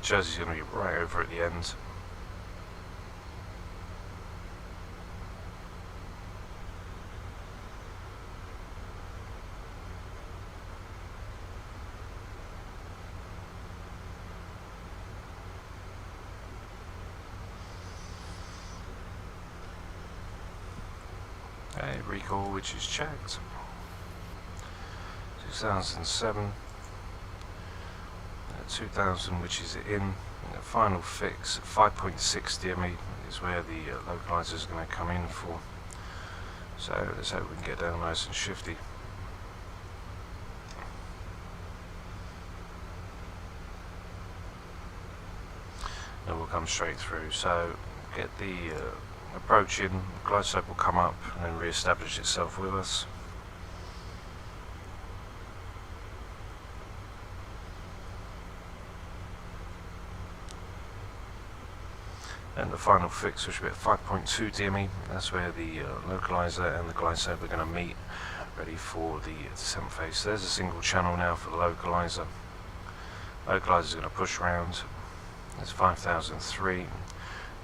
Jersey's going to be right over at the end. Okay, recall which is checked. 2007. 2000 which is in. The final fix 5.6 DME is where the localizer is going to come in for. So let's hope we can get down nice and shifty. And we'll come straight through. So get the approach in, glide slope will come up and then re-establish itself with us. And the final fix, which will be at 5.2 DME, that's where the localizer and the glide slope are going to meet, ready for the descent phase. So there's a single channel now for the localizer. Localizer is going to push around, There's 5003.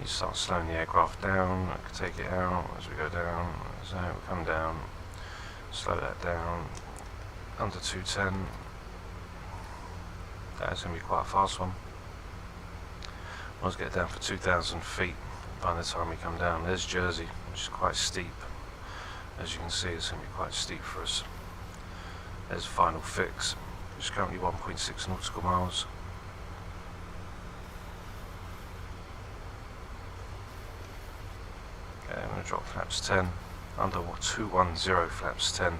You start slowing the aircraft down, I can take it out as we go down, so we come down, slow that down, under 210, that's going to be quite a fast one. Let's get down for 2,000 feet by the time we come down. There's Jersey, which is quite steep, as you can see it's going to be quite steep for us. There's final fix, which is currently 1.6 nautical miles. I'm going to drop flaps 10, under 210 flaps 10,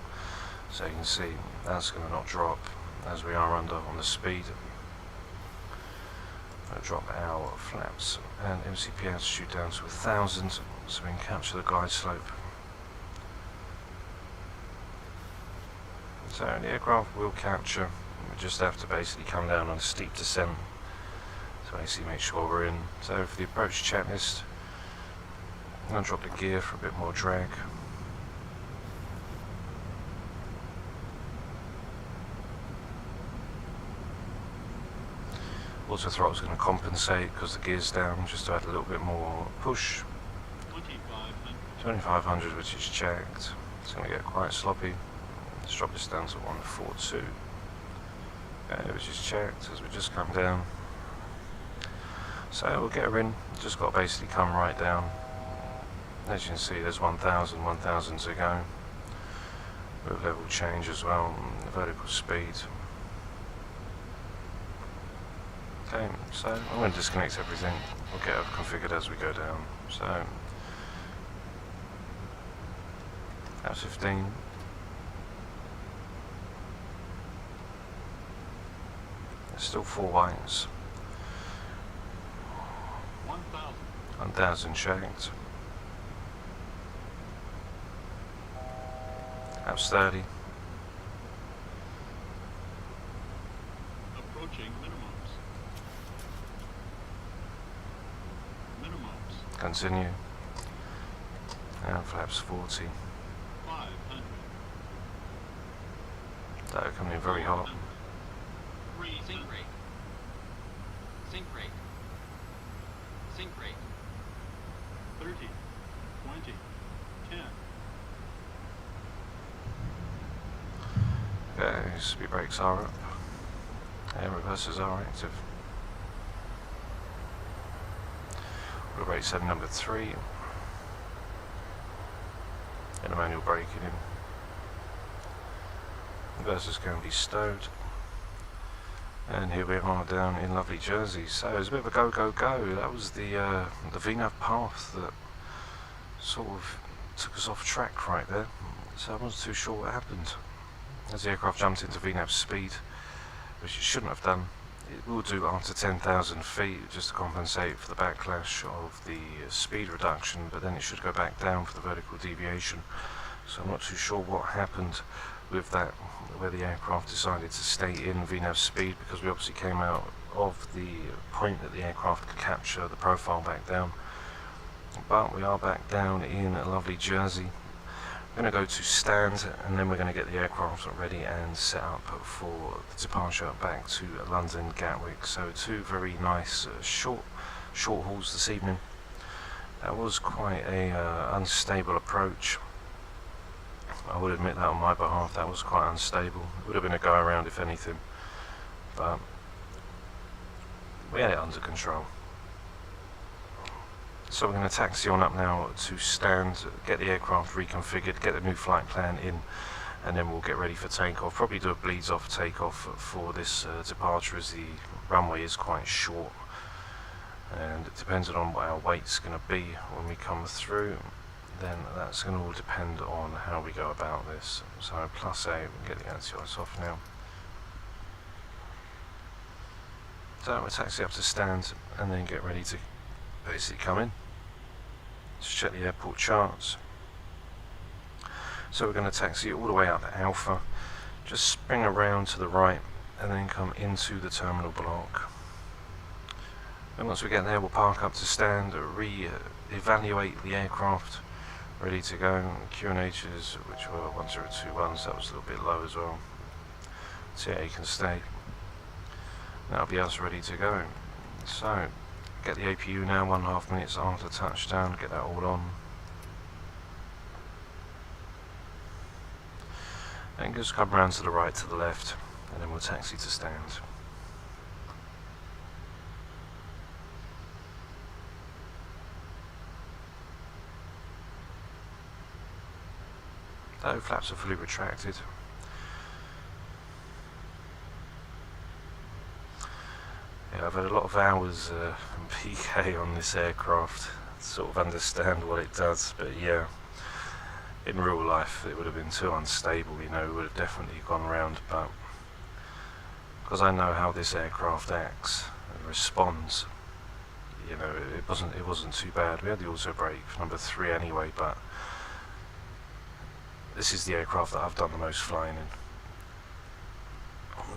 so you can see that's going to not drop as we are under on the speed. I'm going to drop our flaps and MCP altitude down to 1000 so we can capture the glide slope. So the aircraft will capture, we just have to basically come down on a steep descent to basically make sure we're in. So for the approach checklist, I'm going to drop the gear for a bit more drag. Auto throttle is going to compensate because the gear's down, just to add a little bit more push. 2500, which is checked. It's going to get quite sloppy. Let's drop this down to 142. Okay, which is checked as we just come down. So we'll get her in, just got to basically come right down. As you can see, there's 1000 to go, with level change as well, vertical speed. Okay, so I'm going to disconnect everything, we'll get it configured as we go down. So, that's 15. There's still 4 whites. 1000 checked. That's 30. Approaching minimums. Minimums. Continue. And flaps 40. 500. That coming in very hot. Sink rate. Sink rate. Sink rate. 30. 20. 10. Okay, speed brakes are up. Air reversers are active. We'll rate 7 number 3. And a manual braking in. Reversers can be stowed. And here we are down in lovely Jersey. So it's a bit of a go, go, go. That was the VNAV path that sort of took us off track right there. So I wasn't too sure what happened. As the aircraft jumped into VNAV speed, which it shouldn't have done. It will do after 10,000 feet just to compensate for the backlash of the speed reduction, but then it should go back down for the vertical deviation. So I'm not too sure what happened with that, where the aircraft decided to stay in VNAV speed, because we obviously came out of the point that the aircraft could capture the profile back down. But we are back down in a lovely Jersey. We're going to go to stand, and then we're going to get the aircraft ready and set up for the departure back to London Gatwick. So 2 very nice short hauls this evening. That was quite a unstable approach. I would admit that on my behalf, that was quite unstable. It would have been a go around if anything, but we had it under control. So we're going to taxi on up now to stand, get the aircraft reconfigured, get the new flight plan in, and then we'll get ready for takeoff. Probably do a bleeds off takeoff for this departure, as the runway is quite short, and depending on what our weight's going to be when we come through, then that's going to all depend on how we go about this. So +8, we'll get the anti-ice off now. So we'll taxi up to stand and then get ready to basically come in. Just check the airport charts. So we're going to taxi all the way up to Alpha, just spring around to the right and then come into the terminal block. And once we get there, we'll park up to stand, re-evaluate the aircraft, ready to go. QNHs, which were 1021, so that was a little bit low as well. TA can stay. That'll be us ready to go. So get the APU now, 1.5 minutes after touchdown, get that all on. And just come round to the right, to the left, and then we'll taxi to stand. The flaps are fully retracted. Yeah, I've had a lot of hours in PK on this aircraft to sort of understand what it does, but yeah, in real life it would have been too unstable, you know, it would have definitely gone round, but because I know how this aircraft acts and responds, you know, it wasn't too bad. We had the auto brake number 3 anyway, but this is the aircraft that I've done the most flying in.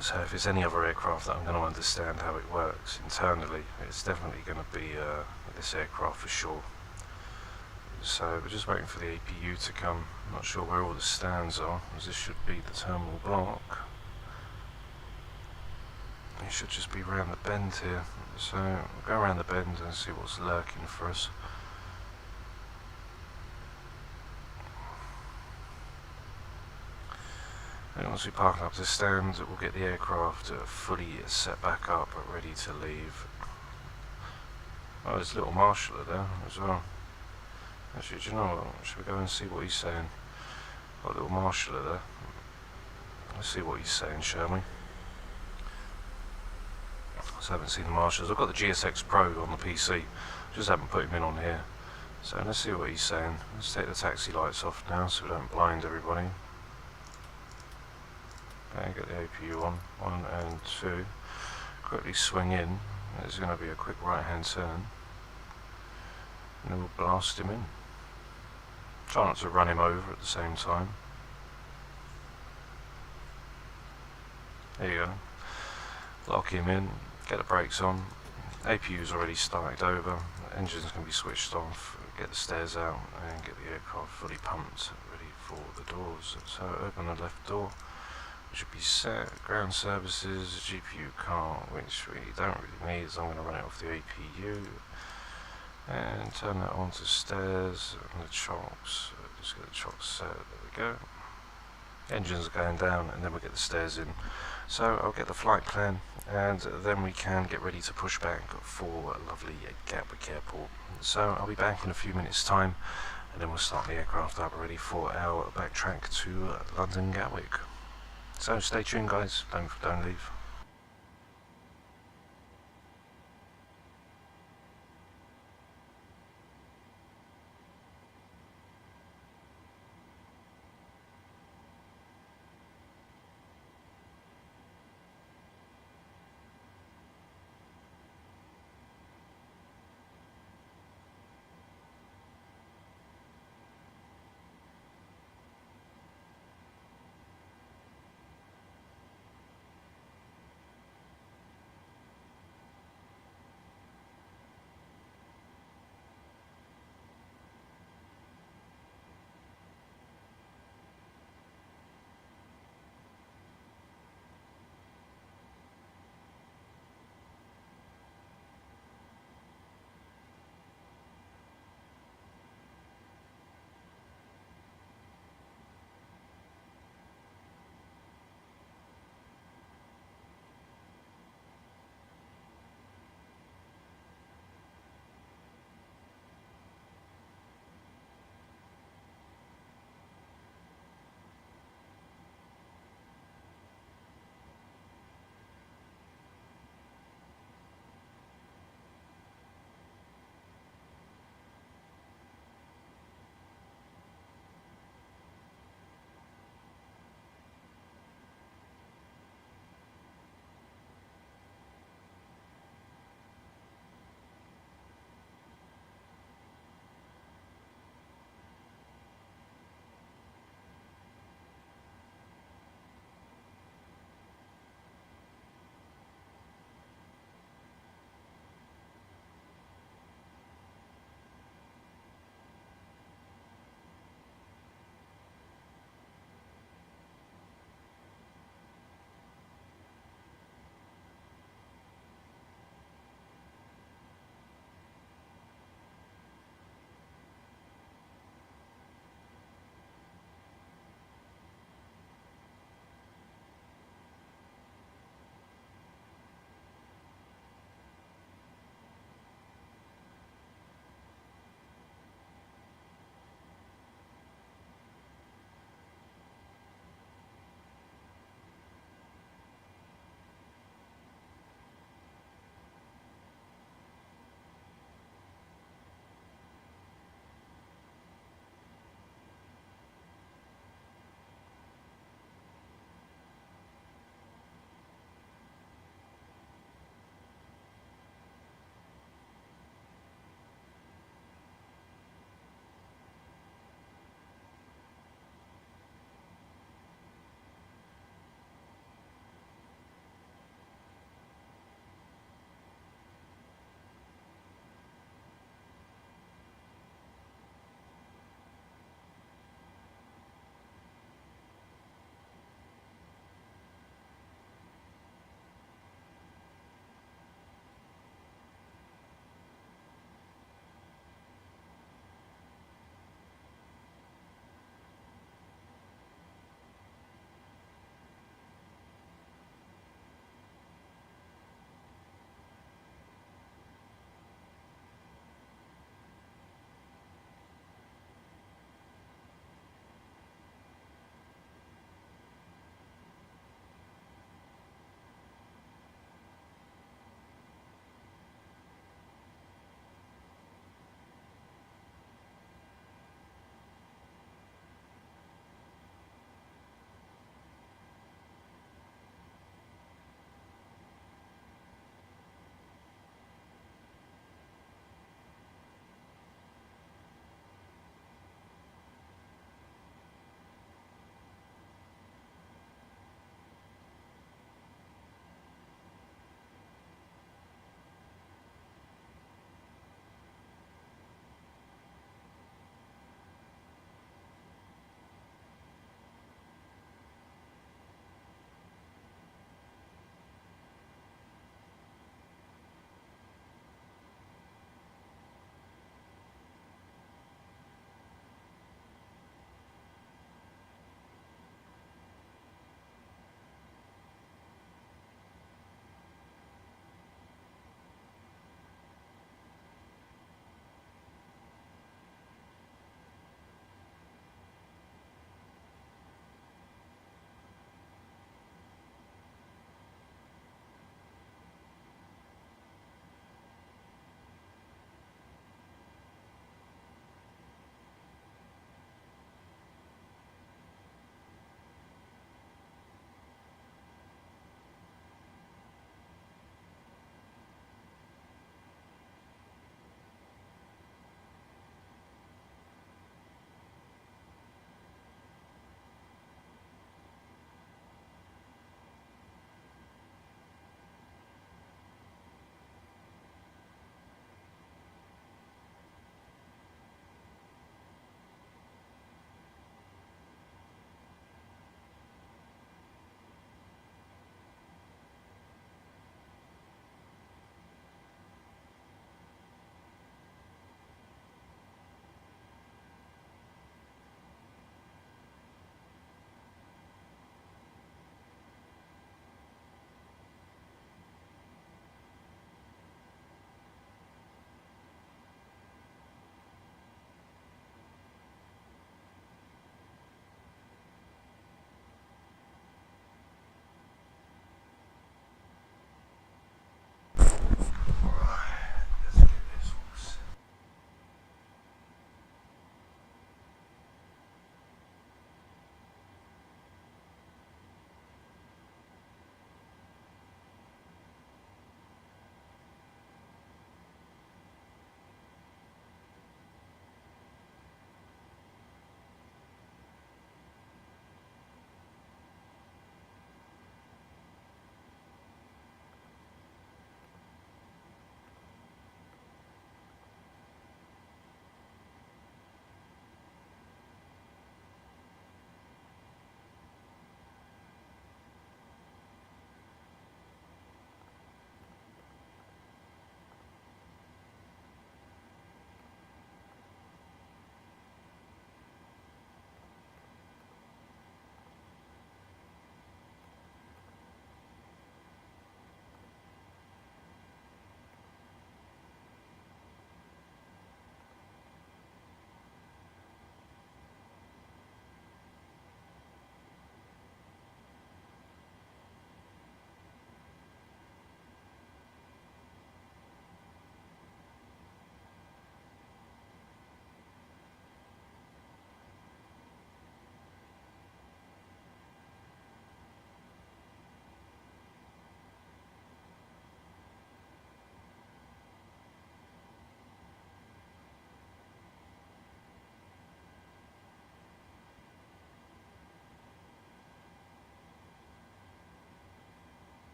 So if it's any other aircraft that I'm going to understand how it works internally, it's definitely going to be this aircraft for sure. So we're just waiting for the APU to come. I'm not sure where all the stands are, as this should be the terminal block. It should just be around the bend here. So we'll go around the bend and see what's lurking for us. And once we park up the stand, we'll get the aircraft fully set back up, ready to leave. Oh, there's a little marshaller there as well. Actually, do you know what? Should we go and see what he's saying? Got a little marshaller there. Let's see what he's saying, shall we? So I haven't seen the marshals. I've got the GSX Pro on the PC. Just haven't put him in on here. So let's see what he's saying. Let's take the taxi lights off now so we don't blind everybody. Okay, get the APU on, 1 and 2, quickly swing in, there's going to be a quick right hand turn, and then we'll blast him in. Try not to run him over at the same time. There you go, lock him in, get the brakes on, APU's already started over, the engine's going to be switched off, get the stairs out and get the aircraft fully pumped, ready for the doors. So open the left door. Should be set, ground services, GPU cart, which we don't really need, so I'm going to run it off the APU and turn that on to stairs and the chocks. Just get the chocks set, there we go. Engines are going down and then we'll get the stairs in. So I'll get the flight plan and then we can get ready to push back for lovely Gatwick Airport. So I'll be back in a few minutes time and then we'll start the aircraft up ready for our backtrack to London Gatwick. So stay tuned guys, don't leave.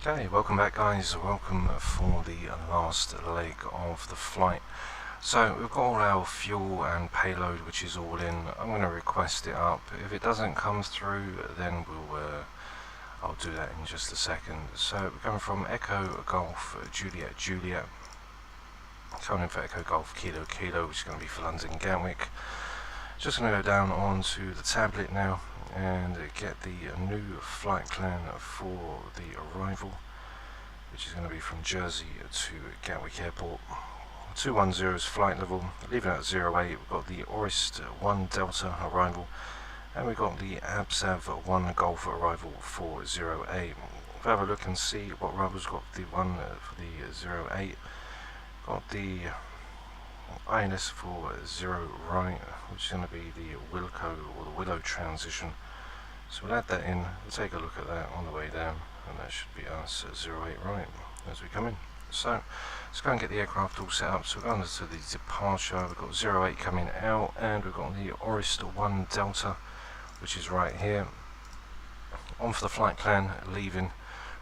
Okay, welcome back guys, welcome for the last leg of the flight. So we've got all our fuel and payload which is all in. I'm going to request it up. If it doesn't come through then I'll do that in just a second. So we're going from Echo Golf Juliet Juliet, coming in for Echo Golf Kilo Kilo, which is going to be for London Gatwick. Just going to go down onto the tablet now and get the new flight plan for the arrival, which is going to be from Jersey to Gatwick Airport. 210 is flight level, leaving at 08. We've got the Orist 1 Delta arrival, and we've got the Absav 1 Golf arrival for 08. We'll have a look and see what arrival's got the one for the 08. Got the INS for 0 right, which is going to be the Wilco or the Willow transition. So we'll add that in, we'll take a look at that on the way down, and that should be us at 08 right as we come in. So let's go and get the aircraft all set up. So we're going to the departure, we've got 08 coming out, and we've got the Orist 1 Delta, which is right here. On for the flight plan, leaving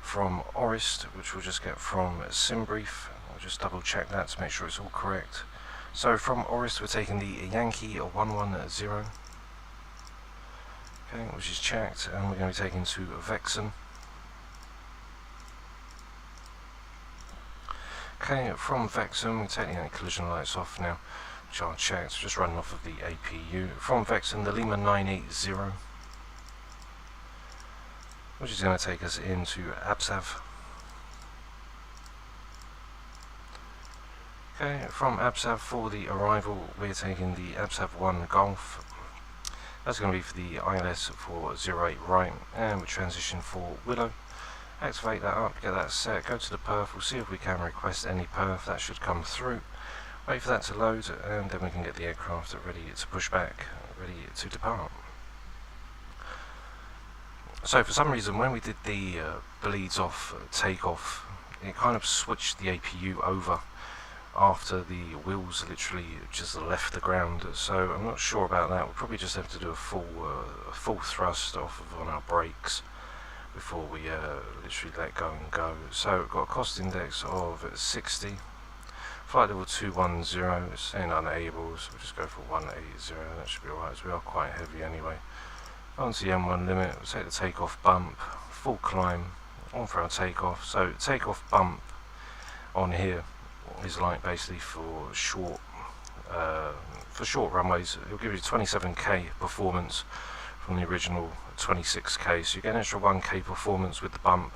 from Orist, which we'll just get from SimBrief. I'll just double check that to make sure it's all correct. So from Orist we're taking the Yankee 110, okay, which is checked, and we're going to be taking to Vexen. Okay, from Vexen we're taking the collision lights off now, which are checked, just running off of the APU. From Vexen, the Lima 980, which is going to take us into Absav. Okay, from Absav for the arrival, we're taking the Absav 1 Golf. That's going to be for the ILS for 08 right, and we transition for Willow. Activate that up, get that set, go to the perf, we'll see if we can request any perf, that should come through. Wait for that to load, and then we can get the aircraft ready to push back, ready to depart. So for some reason when we did the bleeds off takeoff, it kind of switched the APU over after the wheels literally just left the ground, so I'm not sure about that. We'll probably just have to do a full thrust off of on our brakes before we literally let go and go. So we've got a cost index of 60, flight level 210, it's saying unable, so we'll just go for 180, that should be alright as we are quite heavy anyway. On to the M1 limit, we'll take the takeoff bump, full climb, on for our takeoff. So takeoff bump on here is like basically for short runways. It'll give you 27k performance from the original 26k, so you get an extra 1k performance with the bump.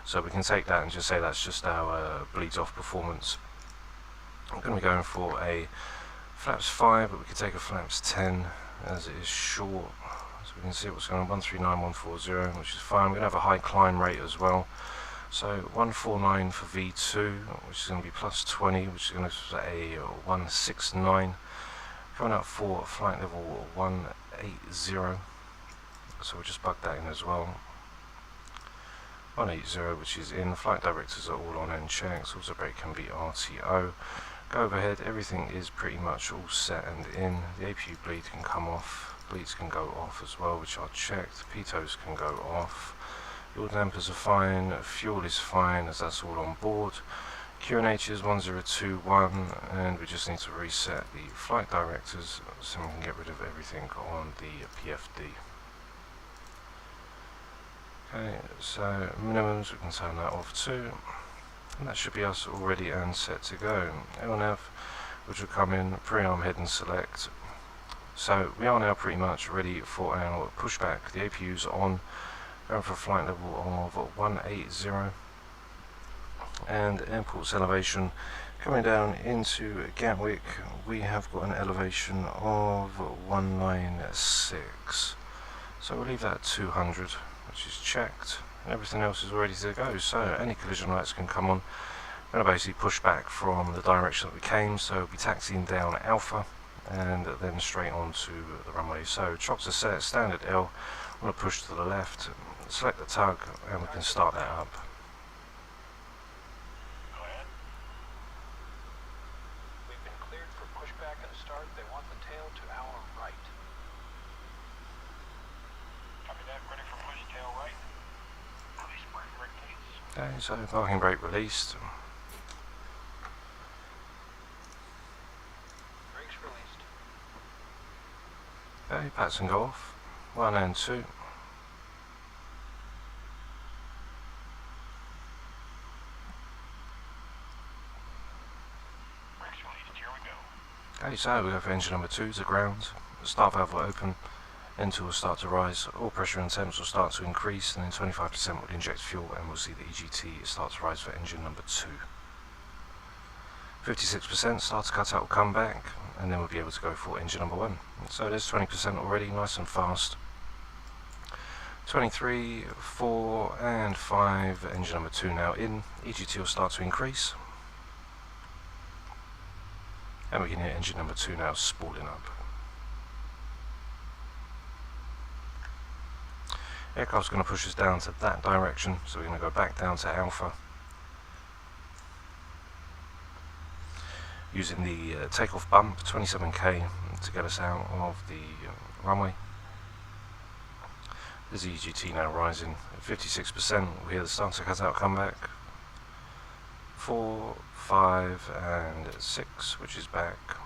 So we can take that and just say that's just our bleeds off performance. I'm going to be going for a flaps 5, but we can take a flaps 10 as it is short. So we can see what's going on, 139140, which is fine. We're going to have a high climb rate as well. So 149 for V2, which is going to be plus 20, which is going to be a 169. Coming up for flight level 180. So we'll just bug that in as well. 180, which is in. Flight directors are all on end checks. Also brake can be RTO. Go overhead, everything is pretty much all set and in. The APU bleed can come off. Bleeds can go off as well, which are checked. Pitos can go off. Fuel dampers are fine, fuel is fine as that's all on board. QNH is 1021, and we just need to reset the flight directors so we can get rid of everything on the PFD. Okay, so minimums, we can turn that off too. And that should be us all ready and set to go. LNAV, which will come in, pre-arm head and select. So we are now pretty much ready for our pushback. The APU's on. Going for a flight level of 180, and airport's elevation coming down into Gatwick, we have got an elevation of 196, so we'll leave that at 200, which is checked, and everything else is ready to go. So any collision lights can come on. We're going to basically push back from the direction that we came, so we'll be taxiing down Alpha and then straight on to the runway. So chocks are set, standard L, I'm going to push to the left, select the tug, and we can start that up. Go ahead. We've been cleared for pushback and start. They want the tail to our right. Copy that. Ready for push tail right. Release brake, please. Okay, so parking brake released. Brakes released. Okay, pattern go off. 1 and 2. Brakes released. Here we go. Okay, so we go for engine number 2 to ground. The start valve will open. N2 will start to rise. All pressure and temps will start to increase, and then 25% will inject fuel, and we'll see the EGT start to rise for engine number 2. 56% start to cut out will come back, and then we'll be able to go for engine number 1. So there's 20% already, nice and fast. 23, 4 and 5, engine number 2 now in. EGT will start to increase. And we can hear engine number 2 now spooling up. Aircraft's going to push us down to that direction, so we're going to go back down to Alpha. Using the takeoff bump, 27k, to get us out of the runway. There's EGT now rising at 56%. We hear the starter cut out come back. 4, 5 and 6, which is back.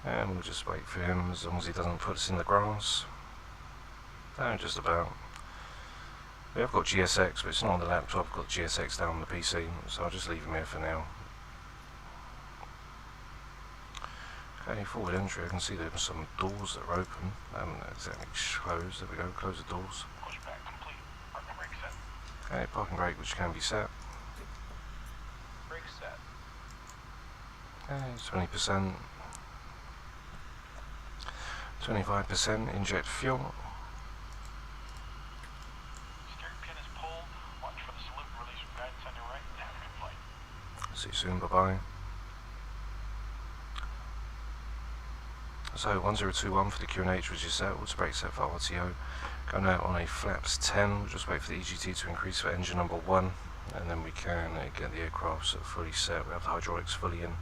And we'll just wait for him as long as he doesn't put us in the grass. No, just about. We have got GSX, but it's not on the laptop. I've got GSX down on the PC, so I'll just leave him here for now. Okay, forward entry. I can see there's some doors that are open. Exactly closed. There we go. Close the doors. Pushback complete. Parking brake set. Okay, parking brake, which can be set. Brake set. Okay, 20%. 25% inject fuel. Steering pin is pulled. Watch for the salute and release from guidance on your right. Have a good flight. See you soon. Bye bye. So 1021 for the QNH, which is set. Water brake set for RTO. Going out on a flaps 10. We'll just wait for the EGT to increase for engine number 1, and then we can get the aircraft fully set. We have the hydraulics fully in.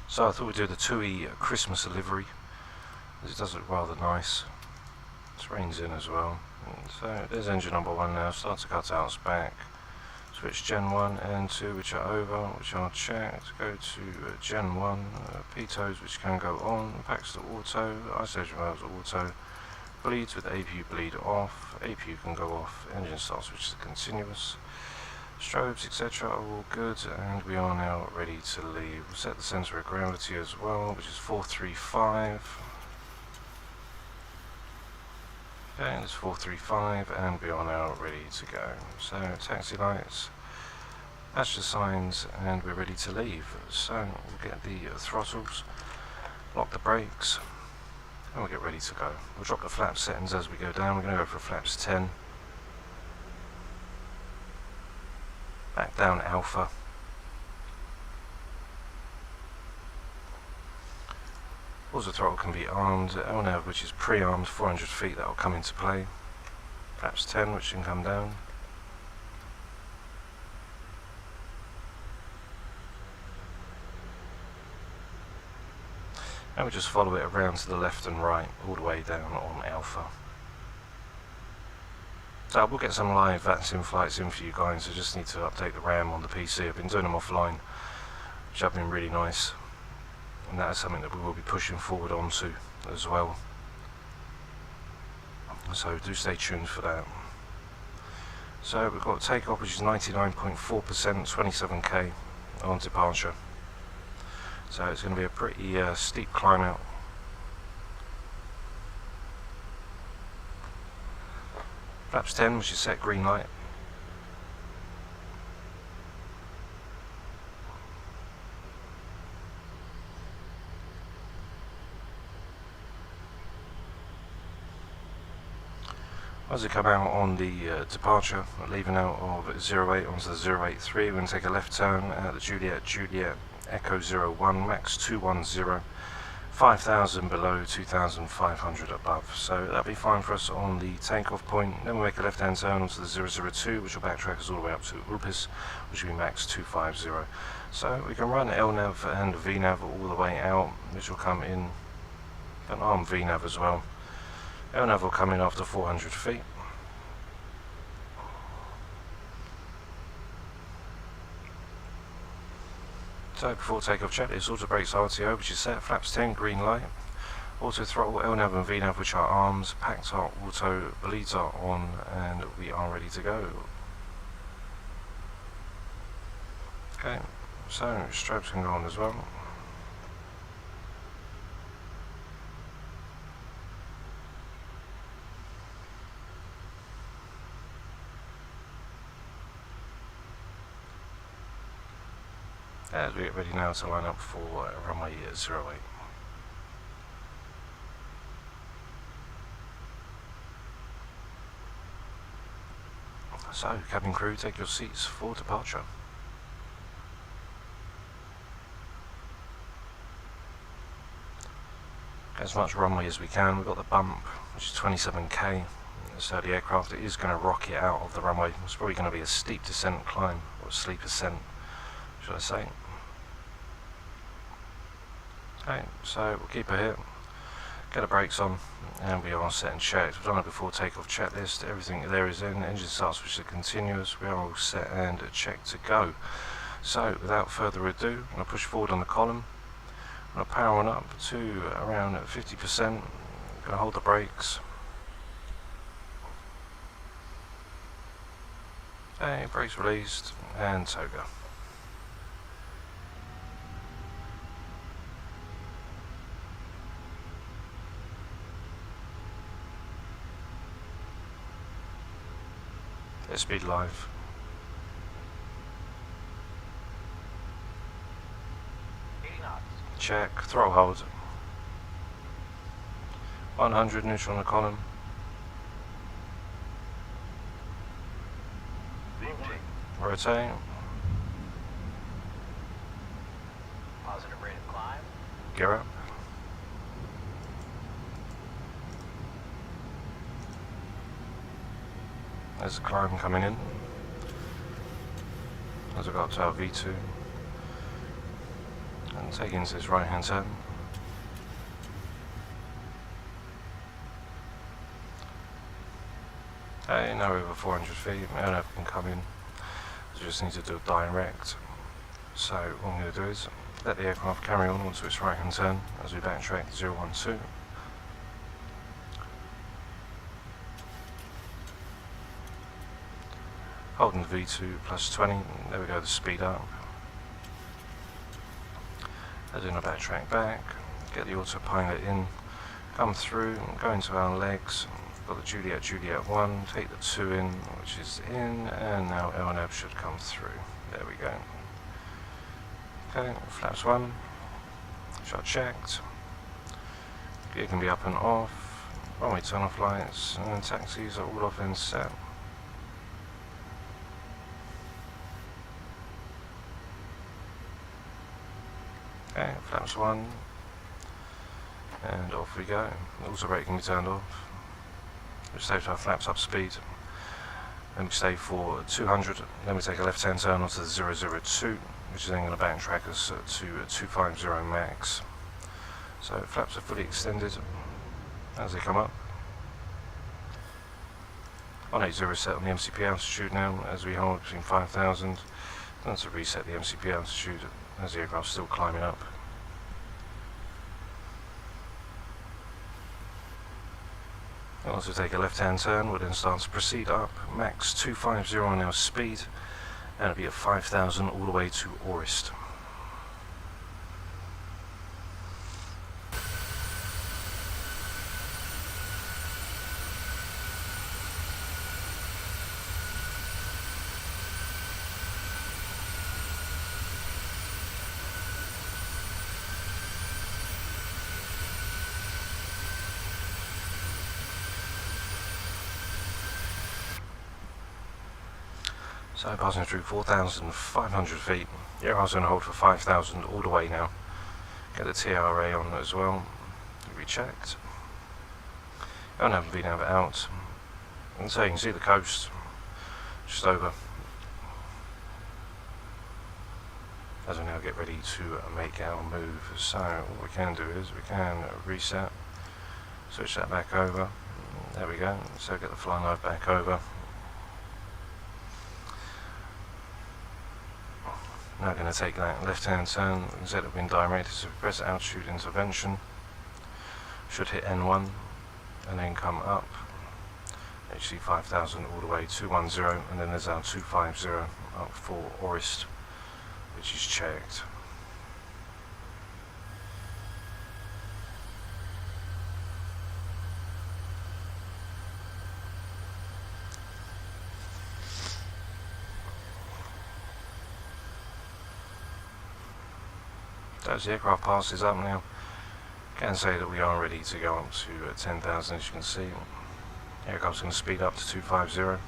So I thought we'd do the TUI Christmas livery, as it does look rather nice. It rains in as well. And so there's engine number 1 now. Start to cut out back. Switch Gen 1 and 2, which are over, which are checked. Go to Gen 1, pitos, which can go on. Packs to auto. Isolation valves auto. Bleeds with APU bleed off. APU can go off. Engine start switch to continuous. Strobes, etc. are all good, and we are now ready to leave. We'll set the centre of gravity as well, which is 435. Okay, that's 435, and we are now ready to go. So taxi lights, passenger signs, and we're ready to leave. So we'll get the throttles, lock the brakes, and we'll get ready to go. We'll drop the flap settings as we go down. We're going to go for flaps 10. Back down Alpha. Also, throttle can be armed. LNAV, which is pre-armed, 400 feet, that will come into play. Flaps 10, which can come down. And we just follow it around to the left and right, all the way down on Alpha. So we'll get some live VATS in flights in for you guys. I just need to update the RAM on the PC. I've been doing them offline, which have been really nice. And that is something that we will be pushing forward onto as well. So do stay tuned for that. So we've got takeoff, which is 99.4%, 27k on departure. So it's going to be a pretty steep climb out. Flaps 10, which is set green light. As we come out on the departure, leaving out of 08 onto the 083, we're going to take a left turn at the Juliet Echo 01, max 210, 5,000 below, 2,500 above. So that'll be fine for us on the takeoff point. Then we'll make a left hand turn onto the 002, which will backtrack us all the way up to Ulpis, which will be max 250. So we can run LNAV and VNAV all the way out, which will come in an ARM VNAV as well. LNAV will come in after 400 feet. So before takeoff, check this: auto brakes RTO, which is set, flaps 10, green light. Auto throttle, LNAV and VNAV, which are arms, packed are auto, bleeds are on, and we are ready to go. Okay, so straps can go on as well. As we get ready now to line up for runway 08. So, cabin crew, take your seats for departure. As much runway as we can. We've got the bump, which is 27k, so the aircraft is going to rocket out of the runway. It's probably going to be a steep descent climb, or a steep ascent, should I say. Okay, so we'll keep her here, get the brakes on, and we are set and checked. We've done a before takeoff checklist, everything there is in, engine start switch is continuous, we are all set and checked to go. So without further ado, I'm going to push forward on the column, I'm going to power on up to around 50%, I'm going to hold the brakes. Okay, brakes released, and toga. Speed live. Check, throttle hold. 100 neutral on the column. Rotate. Positive rate of climb. Gear up. There's a climb coming in. As we got to our V2. And take into this right hand turn. Okay, now we're over 400 feet. LNAV can come in. We just need to do a direct. So what I'm going to do is let the aircraft carry on onto its right hand turn as we backtrack 012. Holding the V2 plus 20, there we go, the speed up. Doing a backtrack back, get the autopilot in, come through, go into our legs, got the Juliet 1, take the 2 in, which is in, and now LNAV should come through. There we go. Okay, flaps 1, shot checked, gear can be up and off, runway turn off lights, and taxis are all off and set. Okay, flaps 1, and off we go. Auto brake can be turned off. We stay to our flaps up speed. Then we stay for 200. Then we take a left hand turn onto the 002, which is then going to backtrack us to 250 max. So flaps are fully extended as they come up. 180 set on the MCP altitude now as we hold between 5,000. Then to reset the MCP altitude as the aircraft's still climbing up. Once we take a left hand turn, we'll then start to proceed up, max 250 on our speed, and it'll be at 5,000 all the way to Orist. So passing through 4,500 feet, the aircraft's going to hold for 5,000 all the way now. Get the TRA on as well, rechecked. Don't have VNAV out, and so you can see the coast just over. As we now get ready to make our move, so what we can do is we can reset Switch that back over. There we go. So get the flying live back over. Now going to take that left hand turn, instead of being directed, so press altitude intervention. Should hit N1 and then come up. HC 5000 all the way 210, and then there's our 250 up for Orist, which is checked. So as the aircraft passes up now, can say that we are ready to go up to 10,000. As you can see, aircraft's going to speed up to 250.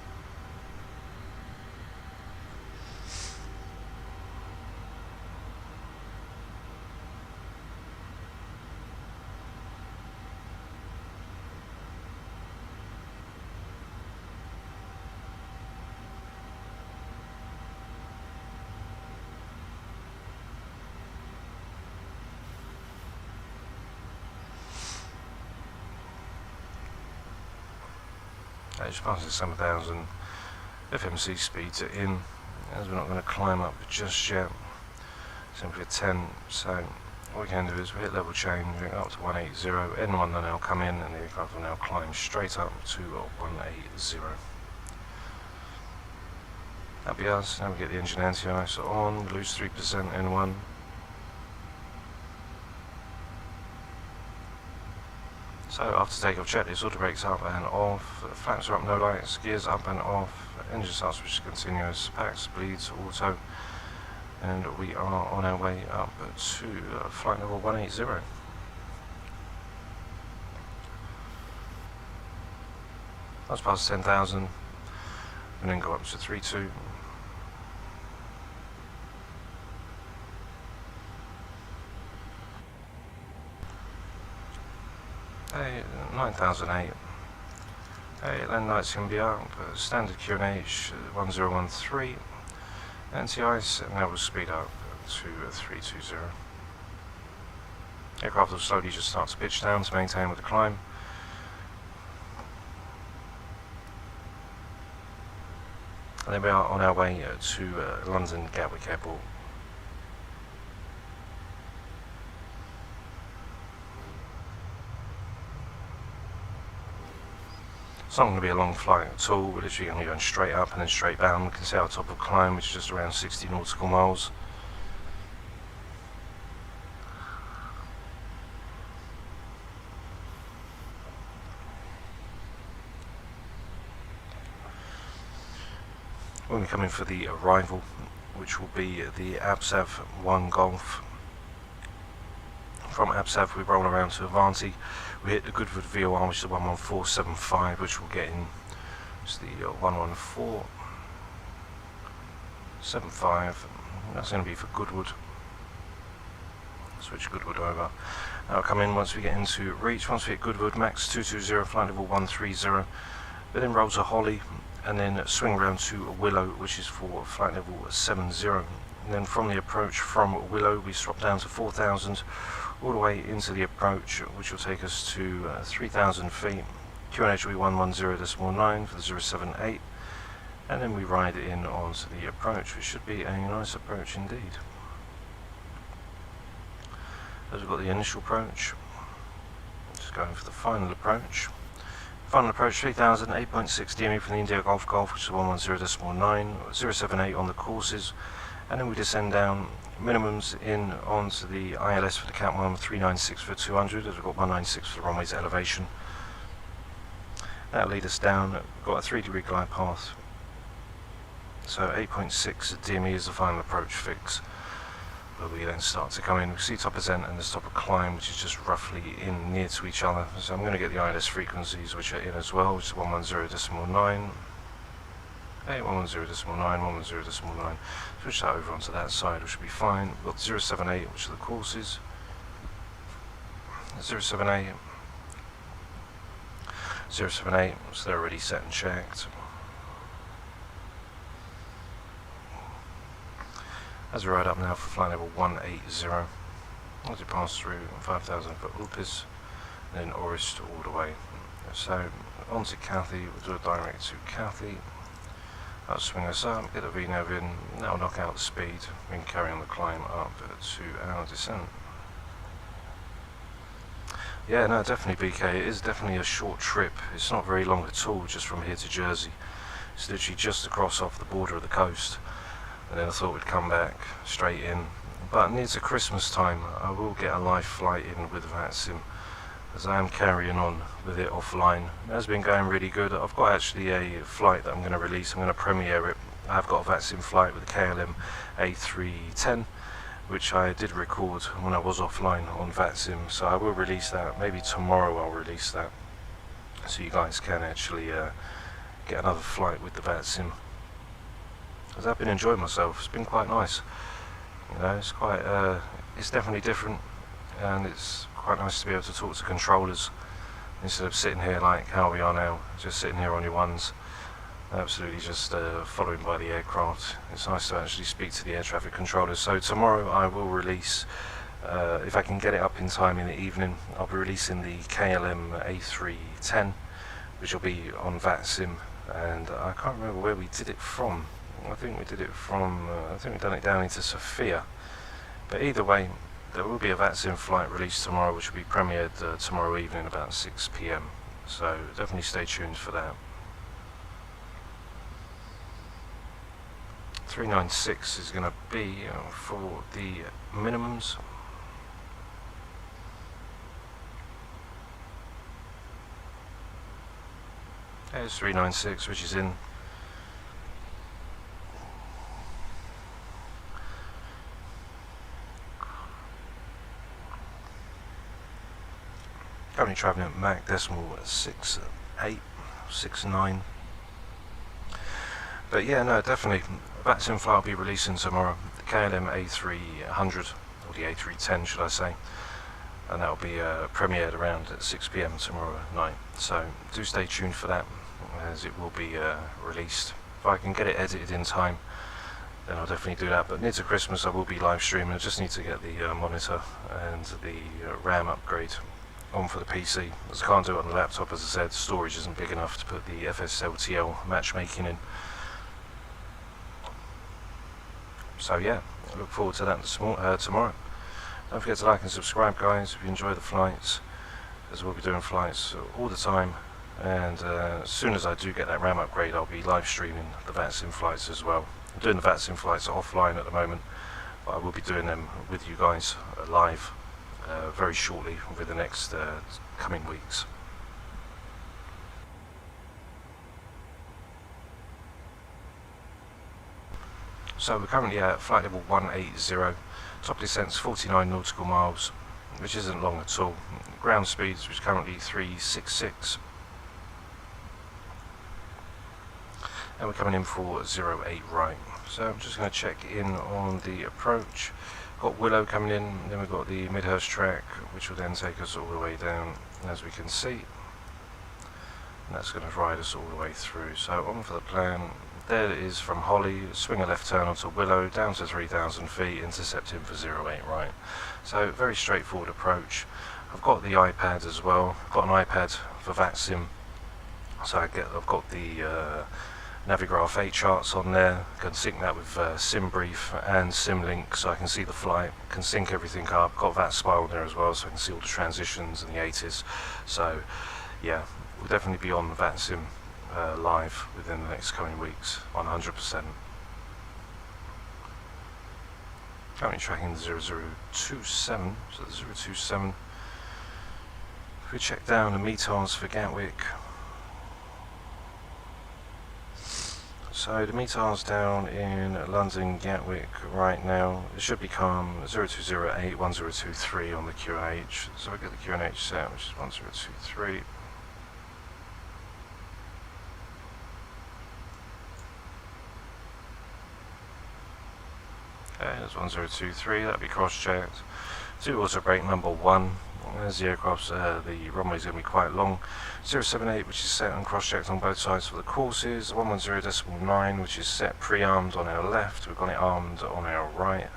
Just passes 7,000 FMC speeds are in, as we're not going to climb up just yet, simply a 10. So what we can do is we hit level change, we're up to 180, N1 will now come in and the aircraft will now climb straight up to 180. That'll be us. Now we get the engine anti-ice on, lose 3% N1. So after takeoff, check this, auto brakes up and off, flaps are up, no lights, gears up and off, engine start switch continuous, packs, bleeds, auto, and we are on our way up to flight level 180. That's past 10,000, and then go up to 32. Hey, 9008. Hey, land lights can be up, standard QNH 1013, anti-ice, and now we'll speed up to 320. Aircraft will slowly just start to pitch down to maintain with the climb. And then we are on our way to London Gatwick Airport. It's not going to be a long flight at all, we're literally going to be going straight up and then straight down. We can see our top of climb, which is just around 60 nautical miles. When we come in for the arrival, which will be the ABSAV 1 Golf. From ABSAV we roll around to Avanti. We hit the Goodwood VOR, which is the 11475, which we'll get in. It's the 11475. That's going to be for Goodwood. Switch Goodwood over. That'll come in once we get into reach. Once we hit Goodwood, max 220, flight level 130. We then roll to Holly, and then swing around to Willow, which is for flight level 70. And then from the approach from Willow, we drop down to 4,000. All the way into the approach, which will take us to 3,000 feet. QNH will be 110.9 for the 078, and then we ride in onto the approach, which should be a nice approach indeed. As we've got the initial approach, just going for the final approach. Final approach 3000, 8.6 DME from the India Golf, which is 110.9, 078 on the courses, and then we descend down. Minimums in onto the ILS for the Cat 1, 396 for 200, as we've got 196 for the runway's elevation. That'll lead us down, we've got a 3-degree glide path. So 8.6 DME is the final approach fix. Where we then start to come in, we see top ascent and the top of climb, which is just roughly in near to each other. So I'm going to get the ILS frequencies which are in as well, which is 110.9. 110.9, 110.9. Switch that over onto that side, which will be fine. We've got 078, which are the courses. 078, so they're already set and checked. As we ride up now for flight level 180, as we pass through 5,000 foot Ulpis, then Orist all the way. So on to Cathy, we'll do a direct to Cathy. That'll swing us up, get the VNav in, that'll knock out the speed, and carry on the climb up to our descent. Yeah, no, definitely BK, it is definitely a short trip. It's not very long at all, just from here to Jersey. It's literally just across off the border of the coast. And then I thought we'd come back straight in. But near to Christmas time, I will get a live flight in with VATSIM, as I am carrying on with it offline. It has been going really good. I've got actually a flight that I'm going to release. I'm going to premiere it. I've got a VATSIM flight with the KLM A310, which I did record when I was offline on VATSIM. So I will release that. Maybe tomorrow I'll release that, so you guys can actually get another flight with the VATSIM. Because I've been enjoying myself. It's been quite nice. You know, it's quite. It's definitely different, and it's quite nice to be able to talk to controllers instead of sitting here like how we are now, just sitting here on your ones, absolutely just following by the aircraft. It's nice to actually speak to the air traffic controllers. So tomorrow I will release, if I can get it up in time in the evening, I'll be releasing the KLM A310, which will be on VATSIM, and I can't remember where we did it from. I think we did it from, I think we've done it down into Sofia. But either way, there will be a VATSIM flight released tomorrow, which will be premiered tomorrow evening about 6 PM. So definitely stay tuned for that. 396 is going to be for the minimums. There's 396, which is in. Currently travelling at Mach decimal 6869. But yeah, no, definitely VATSIM flight will be releasing tomorrow. The KLM A300, or the A310 should I say, and that will be premiered around at 6 PM tomorrow night. So do stay tuned for that, as it will be released. If I can get it edited in time, then I'll definitely do that. But near to Christmas I will be live streaming. I just need to get the monitor and the RAM upgrade on for the PC, as I can't do it on the laptop. As I said, storage isn't big enough to put the FSLTL matchmaking in. So yeah, I look forward to that tomorrow. Don't forget to like and subscribe, guys, if you enjoy the flights, as we'll be doing flights all the time. And as soon as I do get that RAM upgrade, I'll be live streaming the VATSIM flights as well. I'm doing the VATSIM flights offline at the moment, but I will be doing them with you guys live very shortly, over the next coming weeks. So we're currently at flight level 180, top descent's 49 nautical miles, which isn't long at all. Ground speeds, which is currently 366. And we're coming in for 08 right. So I'm just going to check in on the approach. Got Willow coming in, then we've got the Midhurst track, which will then take us all the way down, as we can see. And that's going to ride us all the way through. So on for the plan. There it is from Holly, swing a left turn onto Willow, down to 3,000 feet, intercepting for 08 right. So very straightforward approach. I've got the iPad as well. I've got an iPad for VATSIM, so I've got the Navigraph 8 charts on there. I can sync that with SimBrief and SimLink, so I can see the flight, can sync everything up. Got VATSpy on there as well, so I can see all the transitions and the 80s. So yeah, we'll definitely be on VATSIM live within the next coming weeks, 100%. Currently tracking the 0027, so the 027. If we check down the METARs for Gatwick, so the METARs down in London Gatwick right now, it should become 0208 1023 on the QNH. So we get the QNH set, which is 1023. Okay, that's 1023, that'll be cross-checked. Do auto brake number 1. As the aircraft's, the runway's going to be quite long. 078, which is set and cross-checked on both sides for the courses. 110.9, which is set pre-armed on our left. We've got it armed on our right.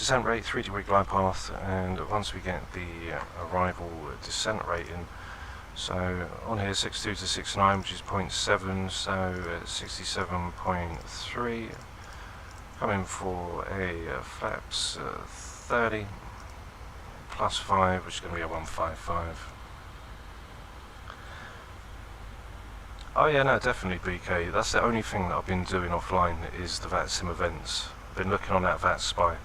descent rate, 3-degree glide path, and once we get the arrival descent rate in, so on here 62 to 69, which is 0.7, so 67.3, coming for a flaps 30 plus 5, which is going to be a 155. Oh yeah, no, definitely BK. That's the only thing that I've been doing offline is the VATSIM events. I've been looking on that VATSpy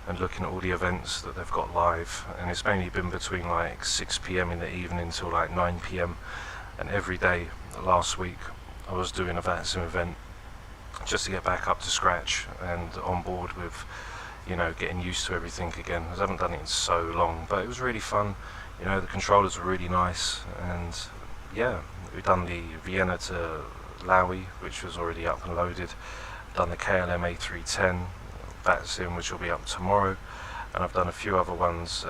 and looking at all the events that they've got live, and it's mainly been between like 6 PM in the evening till like 9 PM, and every day last week I was doing a VATSIM event just to get back up to scratch and on board with, you know, getting used to everything again. I haven't done it in so long, but it was really fun. You know, the controllers were really nice, and yeah, we've done the Vienna to Laui, which was already up and loaded. Done the KLM A310 VATSIM, which will be up tomorrorow, and I've done a few other ones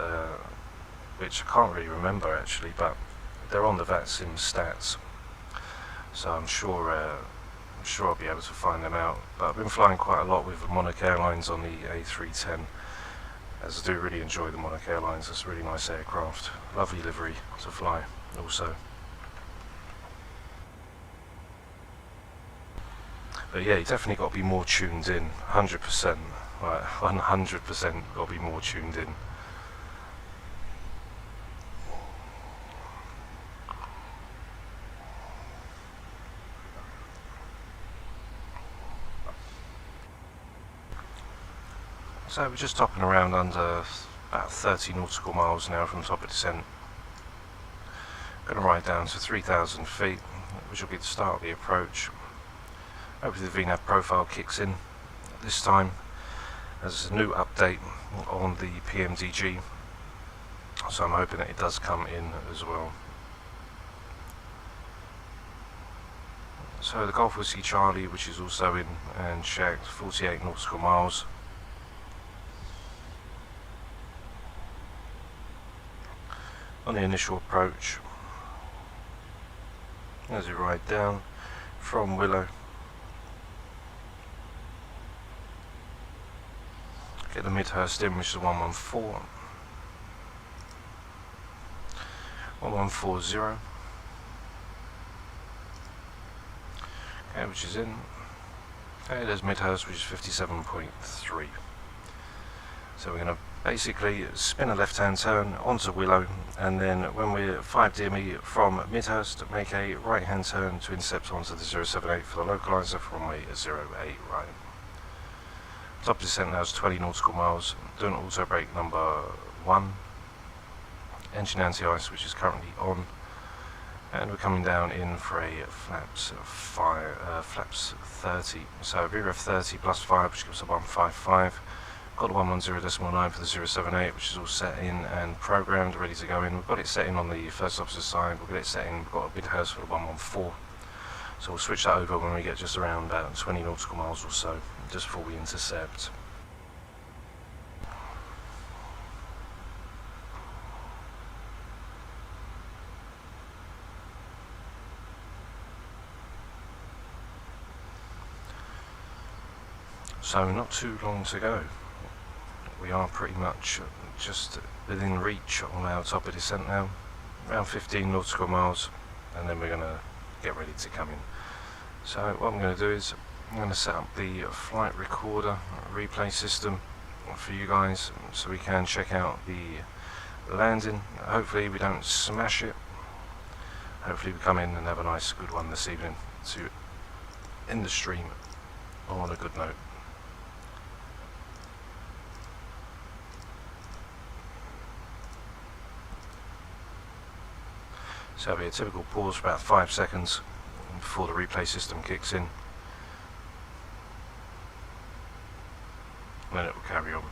which I can't really remember actually, but they're on the VATSIM stats, so I'm sure I'll be able to find them out. But I've been flying quite a lot with Monarch Airlines on the A310, as I do really enjoy the Monarch Airlines. It's a really nice aircraft, lovely livery to fly also. But yeah, you definitely got to be more tuned in, 100%, like 100% got to be more tuned in. So we're just topping around under about 30 nautical miles now from top of descent. Going to ride down to 3,000 feet, which will be the start of the approach. Hopefully the VNAV profile kicks in this time as a new update on the Pmdg, so I'm hoping that it does come in as well. So the Golf Whiskey Charlie, which is also in and checked, 48 nautical miles. On the initial approach, as we ride down from Willow, get the Midhurst in, which is 114, 1140, okay, which is in. Okay, there's Midhurst, which is 57.3. So we're going to basically spin a left-hand turn onto Willow, and then when we're 5 DME from Midhurst, make a right-hand turn to intercept onto the 078 for the localizer for runway 08 right. Top descent now is 20 nautical miles, doing auto brake number 1, engine anti-ice which is currently on, and we're coming down in for a flaps 30, so VREF 30 plus 5, which gives us a 155. Got the 110.9 for the 078, which is all set in and programmed, ready to go in. We've got it set in on the first officer's side, we'll get it set in, we've got a Midhurst for the 114. So we'll switch that over when we get just around 20 nautical miles or so, just before we intercept. So not too long to go. We are pretty much just within reach on our top of descent now, around 15 nautical miles, and then we're going to get ready to come in. So what I'm going to do is I'm going to set up the flight recorder replay system for you guys so we can check out the landing. Hopefully we don't smash it. Hopefully we come in and have a nice good one this evening to end the stream on a good note. So there'll be a typical pause for about 5 seconds before the replay system kicks in, and then it will carry on.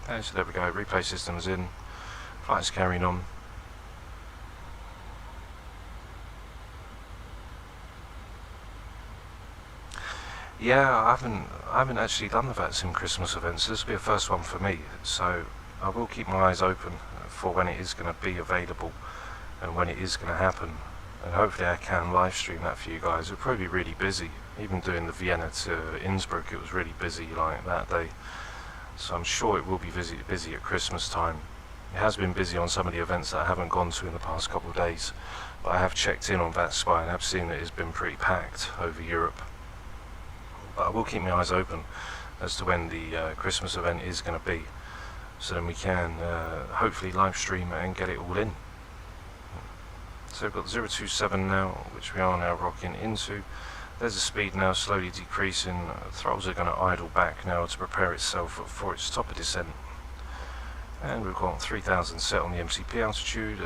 Okay, so there we go, replay system's in, flight's carrying on. Yeah, I haven't actually done the VATSIM Christmas events. This will be a first one for me, so I will keep my eyes open for when it is going to be available and when it is going to happen, and hopefully I can live stream that for you guys. It'll probably be really busy Even doing the Vienna to Innsbruck, it was really busy like that day. So I'm sure it will be busy at Christmas time. It has been busy on some of the events that I haven't gone to in the past couple of days, but I have checked in on VATSPY and have seen that it's been pretty packed over Europe. But I will keep my eyes open as to when the Christmas event is going to be, so then we can hopefully live stream and get it all in. So we've got 027 now, which we are now rocking into. There's the speed now slowly decreasing. Throttles are going to idle back now to prepare itself for its top of descent. And we've got 3000 set on the MCP altitude.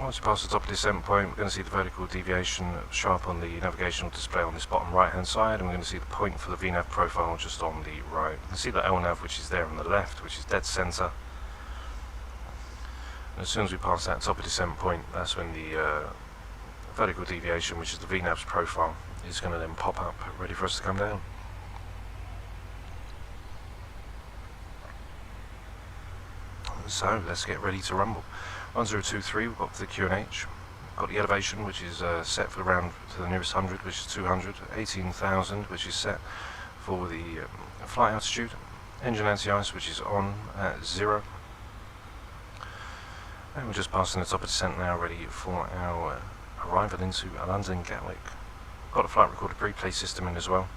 Once we pass the top of descent point, we're going to see the vertical deviation show up on the navigational display on this bottom right hand side, and we're going to see the point for the VNAV profile just on the right. You can see the LNAV, which is there on the left, which is dead center. And as soon as we pass that top of descent point, that's when the vertical deviation, which is the VNAV's profile, is going to then pop up, ready for us to come down. So let's get ready to rumble. 1023, we've got the QNH, got the elevation, which is set for the round to the nearest 100, which is 200, 18,000, which is set for the flight altitude, engine anti-ice, which is on at 0, and we're just passing the top of descent now, ready for our arrival into London Gatwick. Got a flight recorder preplay system in as well.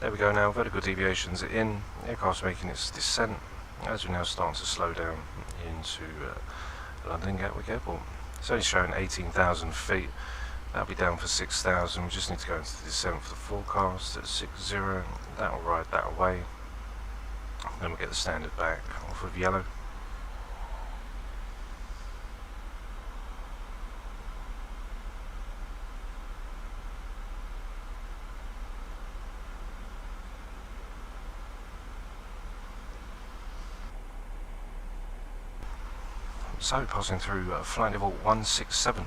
There we go now, vertical deviations are in, aircraft's making its descent as we now start to slow down into London Gatwick Airport. It's only showing 18,000 feet, that'll be down for 6,000, we just need to go into the descent for the forecast at 60, that'll ride that away, then we'll get the standard back off of yellow. So passing through flight level 167,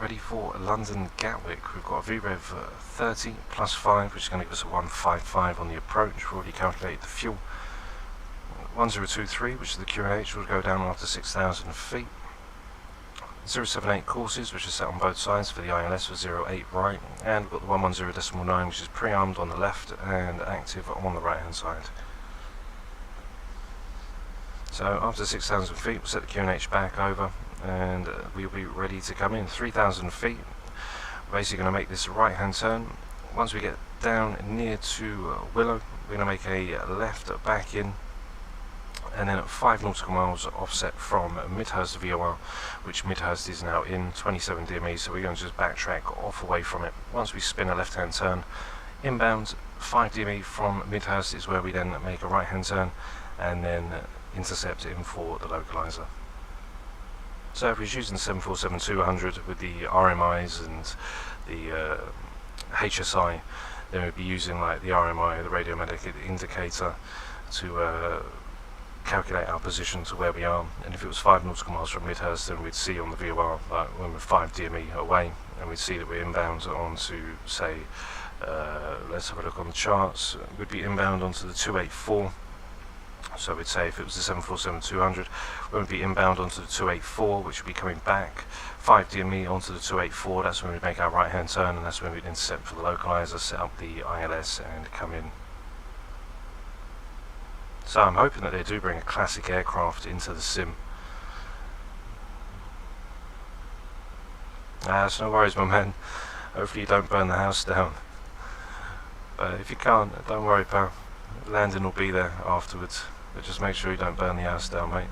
ready for London Gatwick. We've got a VREV 30 plus 5, which is going to give us a 155 on the approach. We've already calculated the fuel. 1023, which is the QNH, will go down after 6,000 feet. 078 courses, which are set on both sides for the ILS for 08 right, and we've got the 110.9, which is pre-armed on the left and active on the right hand side. So after 6,000 feet, we'll set the QNH back over and we'll be ready to come in. 3,000 feet, we're basically going to make this right hand turn. Once we get down near to Willow, we're going to make a left back in, and then at 5 nautical miles offset from Midhurst VOR, which Midhurst is now in, 27 DME, so we're going to just backtrack off away from it. Once we spin a left hand turn, inbound 5 DME from Midhurst is where we then make a right hand turn and then intercept in for the localizer. So if we're using 747-200 with the RMIs and the HSI, then we'd be using like the RMI, the radiometric indicator, to calculate our position to where we are. And if it was 5 nautical miles from Midhurst, then we'd see on the VOR like when we're 5 DME away, and we'd see that we're inbound onto, say, let's have a look on the charts, we'd be inbound onto the 284. So we'd say if it was the 747-200, we'd be inbound onto the 284, which would be coming back 5 DME onto the 284. That's when we'd make our right hand turn, and that's when we'd intercept for the localizer, set up the ILS and come in. So I'm hoping that they do bring a classic aircraft into the sim. So no worries, my man, hopefully you don't burn the house down, but if you can't, don't worry, pal, landing will be there afterwards. But just make sure you don't burn the house down, mate.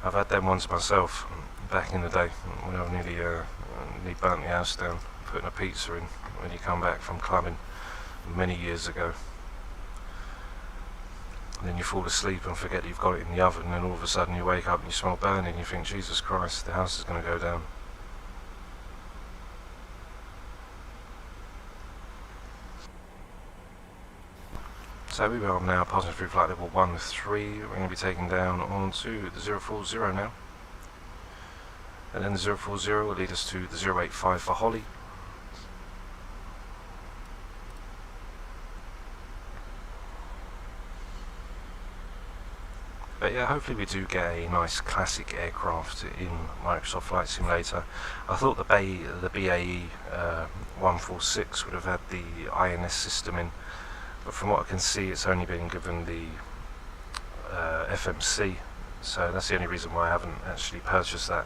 I've had them ones myself back in the day when I nearly burnt the house down putting a pizza in when you come back from clubbing many years ago. And then you fall asleep and forget you've got it in the oven, and then all of a sudden you wake up and you smell burning and you think, Jesus Christ, the house is going to go down. So we are now passing through flight level 13. We're going to be taking down onto the 040 now. And then the 040 will lead us to the 085 for Holly. But yeah, hopefully we do get a nice classic aircraft in Microsoft Flight Simulator. I thought the BAE 146 would have had the INS system in, but from what I can see it's only been given the FMC, so that's the only reason why I haven't actually purchased that.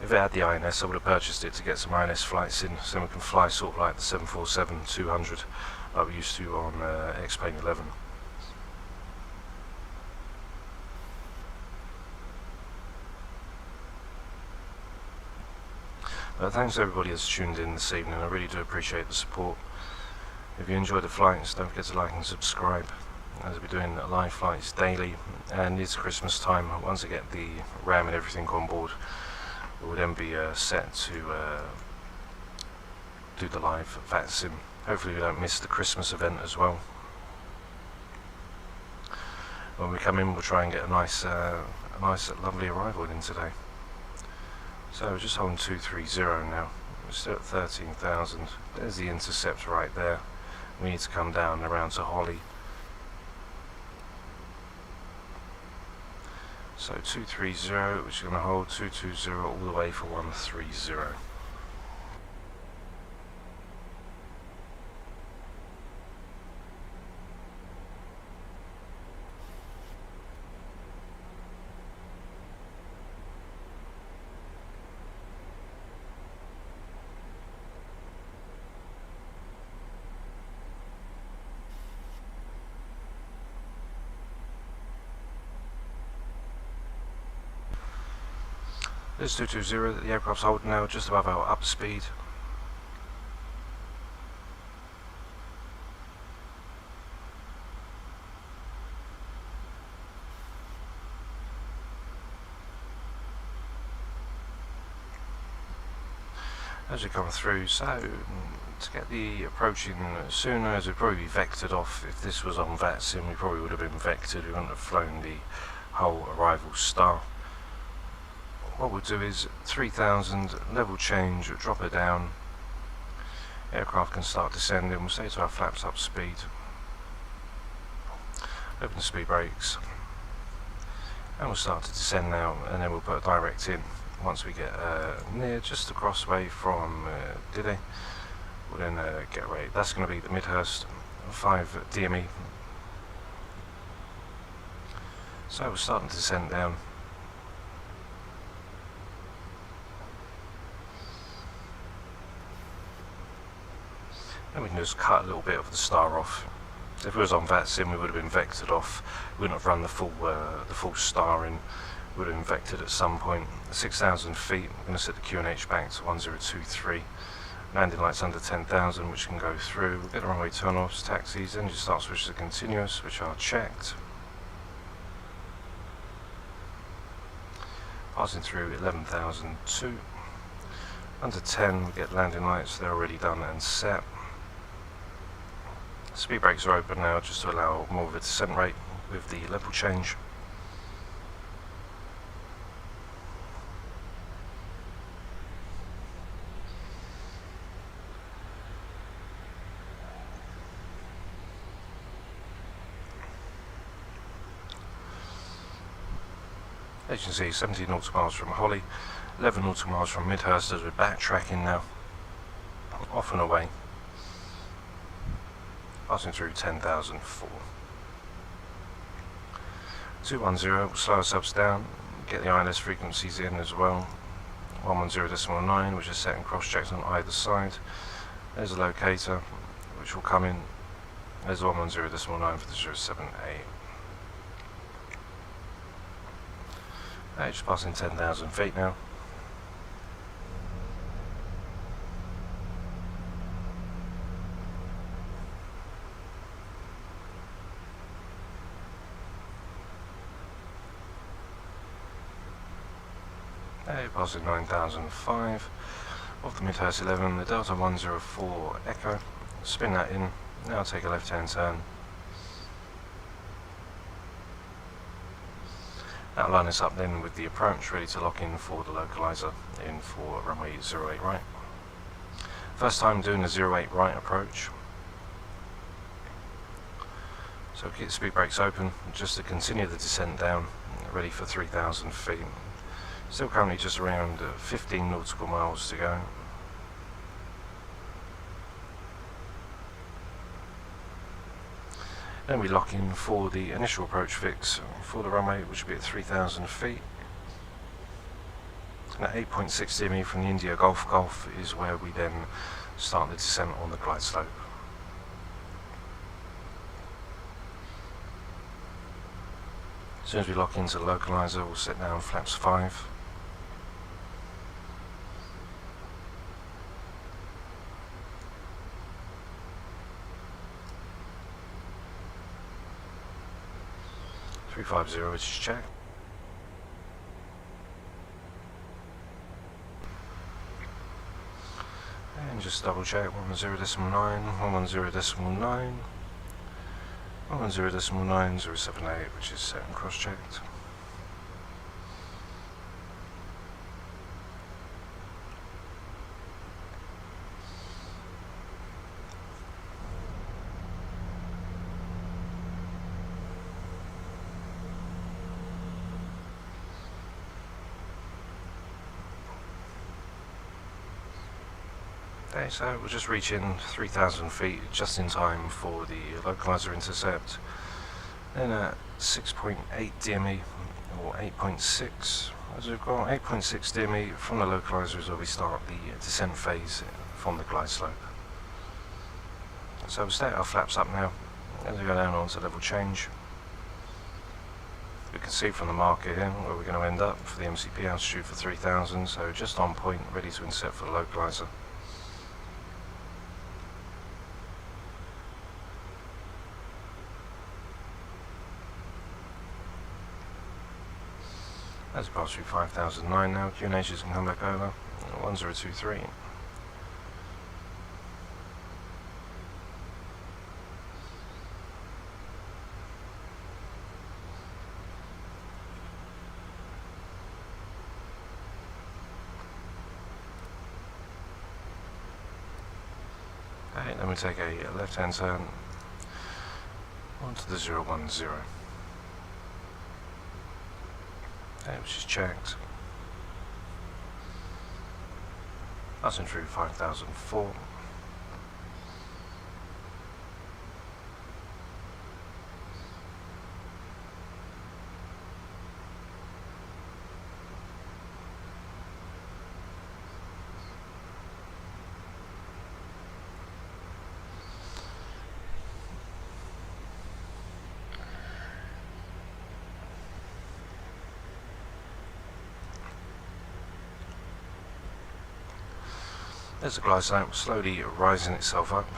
If it had the INS, I would have purchased it to get some INS flights in, so we can fly sort of like the 747-200 like we used to on X-Plane 11. Thanks to everybody that's tuned in this evening. I really do appreciate the support. If you enjoyed the flights, don't forget to like and subscribe, as we'll be doing live flights daily. And it's Christmas time. Once I get the RAM and everything on board, we'll then be set to do the live VAT sim. Hopefully we don't miss the Christmas event as well. When we come in, we'll try and get a nice lovely arrival in today. So we're just holding 230 now. We're still at 13,000. There's the intercept right there. We need to come down around to Holly. So 230, which is going to hold 220 all the way for 130. There's 220 that the aircraft's holding now, just above our upper speed. As we come through, so to get the approaching sooner, as we'd probably be vectored off. If this was on VATSIM, we probably would have been vectored, we wouldn't have flown the whole arrival star. What we'll do is 3,000, level change, drop it down, aircraft can start descending. We'll stay to our flaps up speed, open the speed brakes, and we'll start to descend now, and then we'll put a direct in. Once we get near just the crossway from Diddy, we'll then get ready. That's going to be the Midhurst 5 DME. So we're starting to descend down. And we can just cut a little bit of the star off. So if it was on VATSIM, we would have been vectored off. We wouldn't have run the full star in. We would have been vectored at some point. 6,000 feet. I'm going to set the QNH back to 1023. Landing lights under 10,000, which can go through. We'll get the runway turn-offs, taxis, engine start switches to continuous, which are checked. Passing through 11,002. Under 10, we get landing lights. They're already done and set. Speed brakes are open now, just to allow more of a descent rate with the level change. As you can see, 17 nautical miles from Holly, 11 nautical miles from Midhurst, as we're backtracking now, off and away. Passing through 10,004. 210, we'll slow ourselves down, get the ILS frequencies in as well. 110.9, which is set in cross checks on either side. There's a locator, which will come in. There's 110.9 for the 078. Just passing 10,000 feet now. Passing 9,005 off the Midhurst 11, the Delta 104 Echo, spin that in, now take a left hand turn. That'll line us up then with the approach, ready to lock in for the localizer, in for runway 08 right. First time doing a 08 right approach. So keep the speed brakes open, just to continue the descent down. ready for 3,000 feet. Still currently just around 15 nautical miles to go. Then we lock in for the initial approach fix for the runway, which will be at 3,000 feet. And at 8.6 DME from the India Golf is where we then start the descent on the glide slope. As soon as we lock into the localizer, we'll set down flaps 5. which is check. And just double check 110.9, 110.9, 110.9078, which is set and cross checked. Okay, so we'll just reach in 3,000 feet just in time for the localizer intercept. Then at 6.8 DME or 8.6, as we've got 8.6 DME from the localizer is where we start the descent phase from the glide slope. So we'll state our flaps up now as we go down onto level change. We can see from the marker here where we're going to end up for the MCP altitude for 3,000, so just on point, ready to intercept for the localizer. As we pass through 5009 now, QNHs can come back over. 1023. Okay, then we take a left-hand turn onto the 010. Which is checked. Passing through 5004. There's the glide slope slowly rising itself up.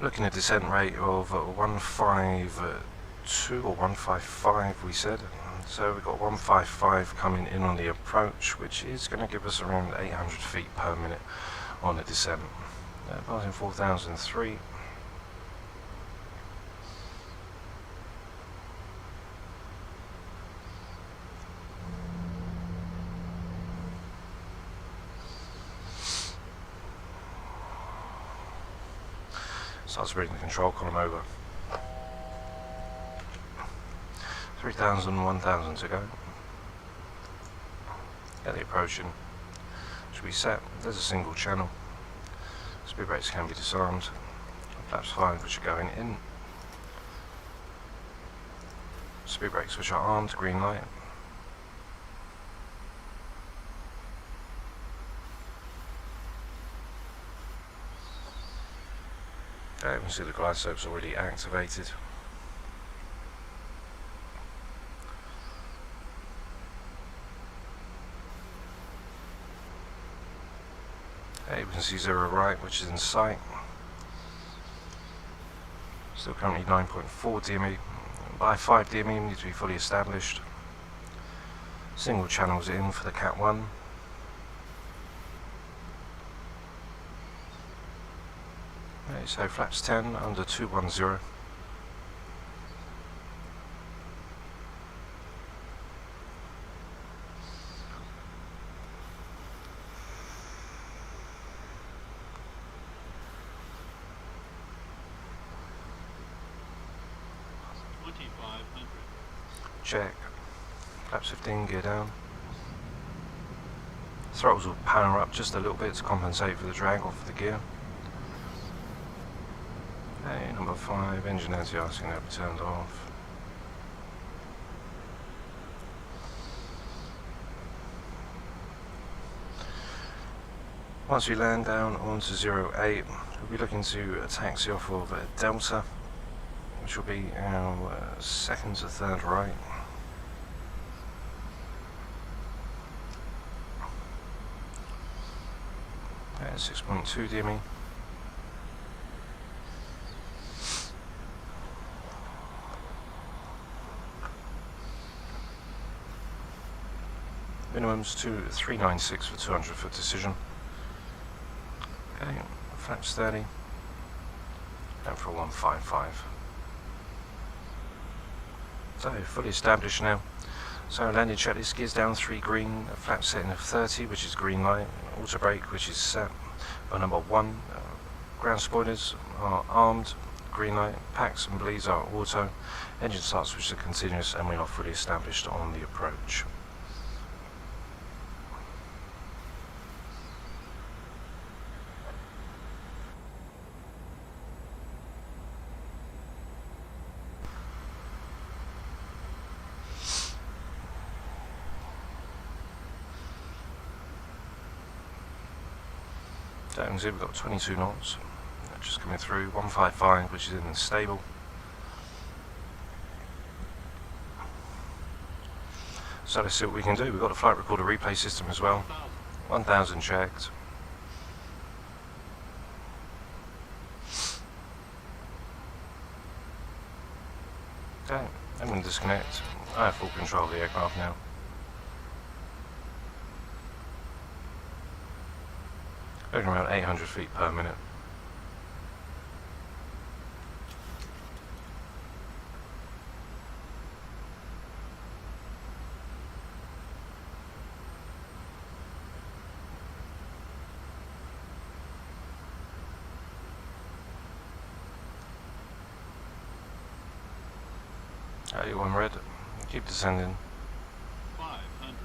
Looking at descent rate of 152 or 155 we said. So we've got 155 coming in on the approach, which is going to give us around 800 feet per minute on the descent. Passing 4003. Starts bringing the control column over. 3,000, 1,000 to go. Get the approaching. Should be set. There's a single channel. Speed brakes can be disarmed. Flaps 5 which are going in. Speed brakes which are armed, green light. Okay, we can see the glide slope's already activated. Okay, we can see 0 right, which is in sight. Still currently 9.4 DME. By 5 DME we need to be fully established. Single channels in for the Cat 1. Okay, so flaps 10 under 210. check. Flaps 15, gear down. Throttles will power up just a little bit to compensate for the drag off of the gear. Okay, number 5, engine anti-ice can now be turned off. Once we land down onto 08, we'll be looking to taxi off of Delta, which will be our second to third right. 6.2 DME. Minimums to 396 for 200 foot decision. Okay, flaps 30, and for 155. So fully established now. So landing checklist, gears down 3 green, a flap setting of 30, which is green light, auto brake, which is set by number 1, ground spoilers are armed, green light, packs and bleeds are auto, engine start switch are continuous, and we are fully established on the approach. Down here we've got 22 knots, just coming through, 155, which is in the stable. So let's see what we can do. We've got a flight recorder replay system as well, 1000 checked. Okay, I'm going to disconnect. I have full control of the aircraft now. Going around 800 feet per minute. One red. Keep descending. 500.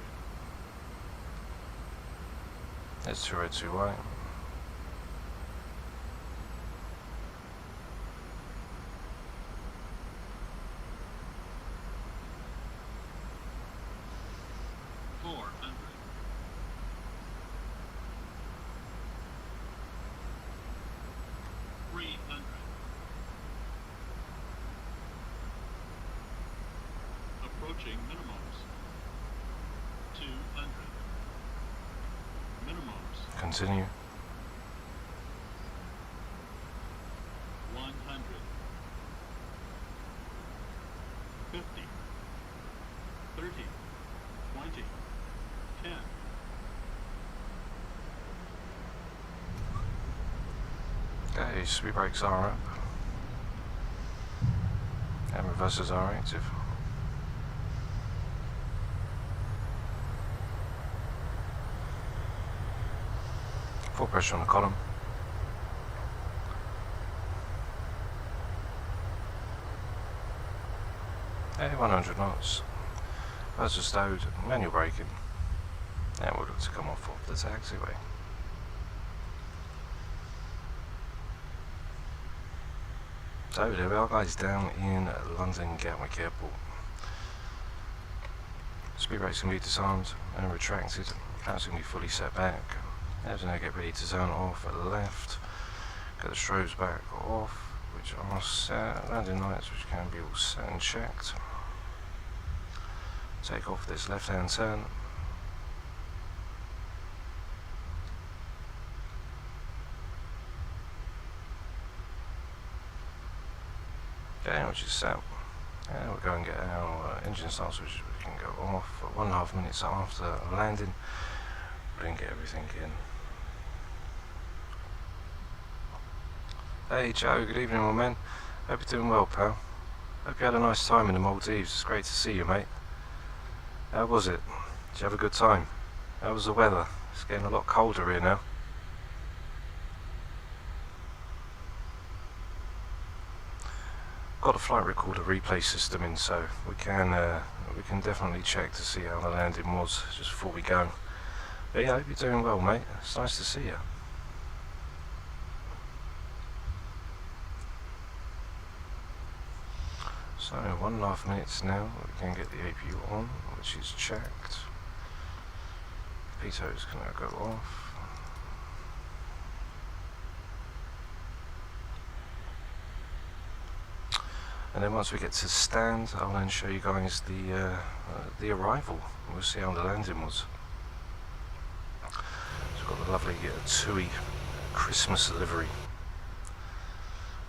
There's 2 red, 2 white. Approaching minimums. 200. Minimums. Continue. 100. 50. 30. 20. 10. Okay, speed brakes are up. And reversers are active. Full pressure on the column. Hey, 100 knots. That's just stowed, manual braking. Now we'll look to come off of the taxiway. So there we are, guys, down in London Gatwick Airport. Speed brakes can be disarmed and retracted. Flaps can be fully set back. As now get ready to turn off at the left. Get the strobes back off, which are set. Landing lights, which can be all set and checked. Take off this left hand turn. Okay, which is set. And we'll go and get our engine start switch, we can go off 1.5 minutes after landing. We'll then get everything in. Hey Joe, good evening my man. Hope you're doing well, pal. Hope you had a nice time in the Maldives. It's great to see you, mate. How was it? Did you have a good time? How was the weather? It's getting a lot colder here now. got a flight recorder replay system in, so we can definitely check to see how the landing was just before we go. But yeah, I hope you're doing well, mate. It's nice to see you. So 1.5 minutes now, we can get the APU on, which is checked. Pito's gonna go off. And then once we get to stand, I'll then show you guys the arrival. We'll see how the landing was. So we've got the lovely TUI Christmas livery,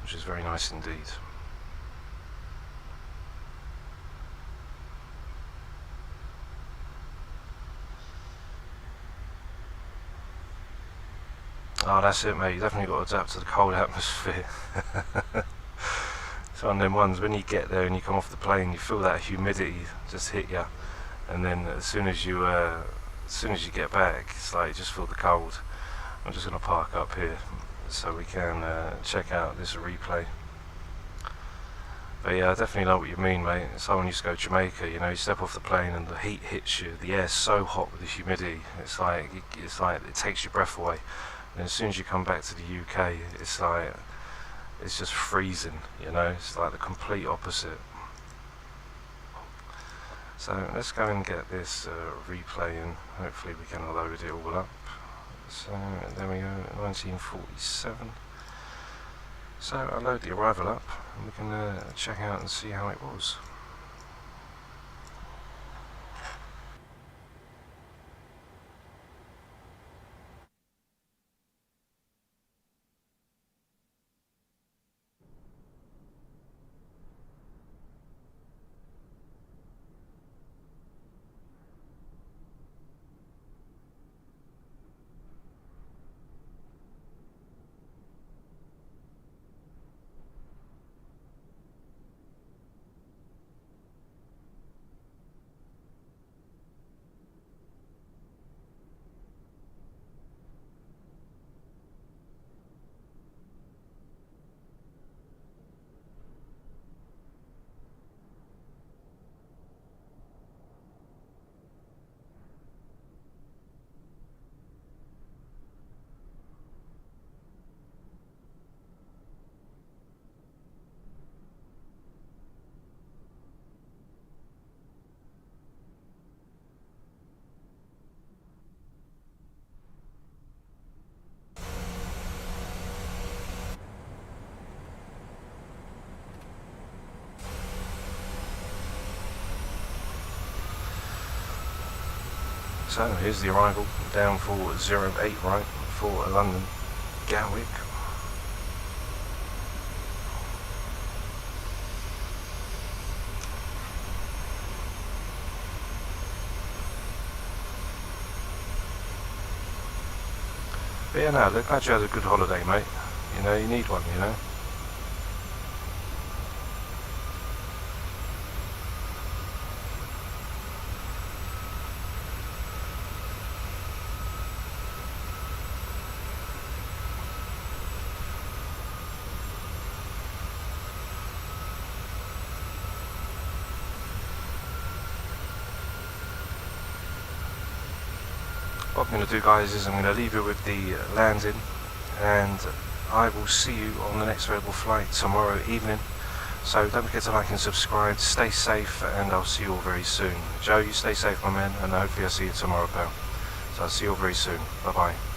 which is very nice indeed. Oh, that's it, mate. You definitely got to adapt to the cold atmosphere. It's one of them ones, when you get there and you come off the plane, you feel that humidity just hit you, and then as soon as you get back, it's like you just feel the cold. I'm just going to park up here so we can check out this replay. But yeah, I definitely know what you mean, mate. It's like when you used to go to Jamaica, you know, you step off the plane and the heat hits you. The air's so hot with the humidity. It's like it takes your breath away. And as soon as you come back to the UK, it's like it's just freezing, you know. It's like the complete opposite. So let's go and get this replay in. Hopefully we can load it all up. So there we go, 1947. So I'll load the arrival up and we can check out and see how it was. So here's the arrival, down for 08 right, for London, Gatwick. But yeah, no, look, glad you had a good holiday, mate. You know, you need one, you know. What I'm going to do, guys, is I'm going to leave you with the landing, and I will see you on the next available flight tomorrow evening. So don't forget to like and subscribe, stay safe, and I'll see you all very soon. Joe, you stay safe, my man, and hopefully I'll see you tomorrow, pal. So I'll see you all very soon. Bye bye.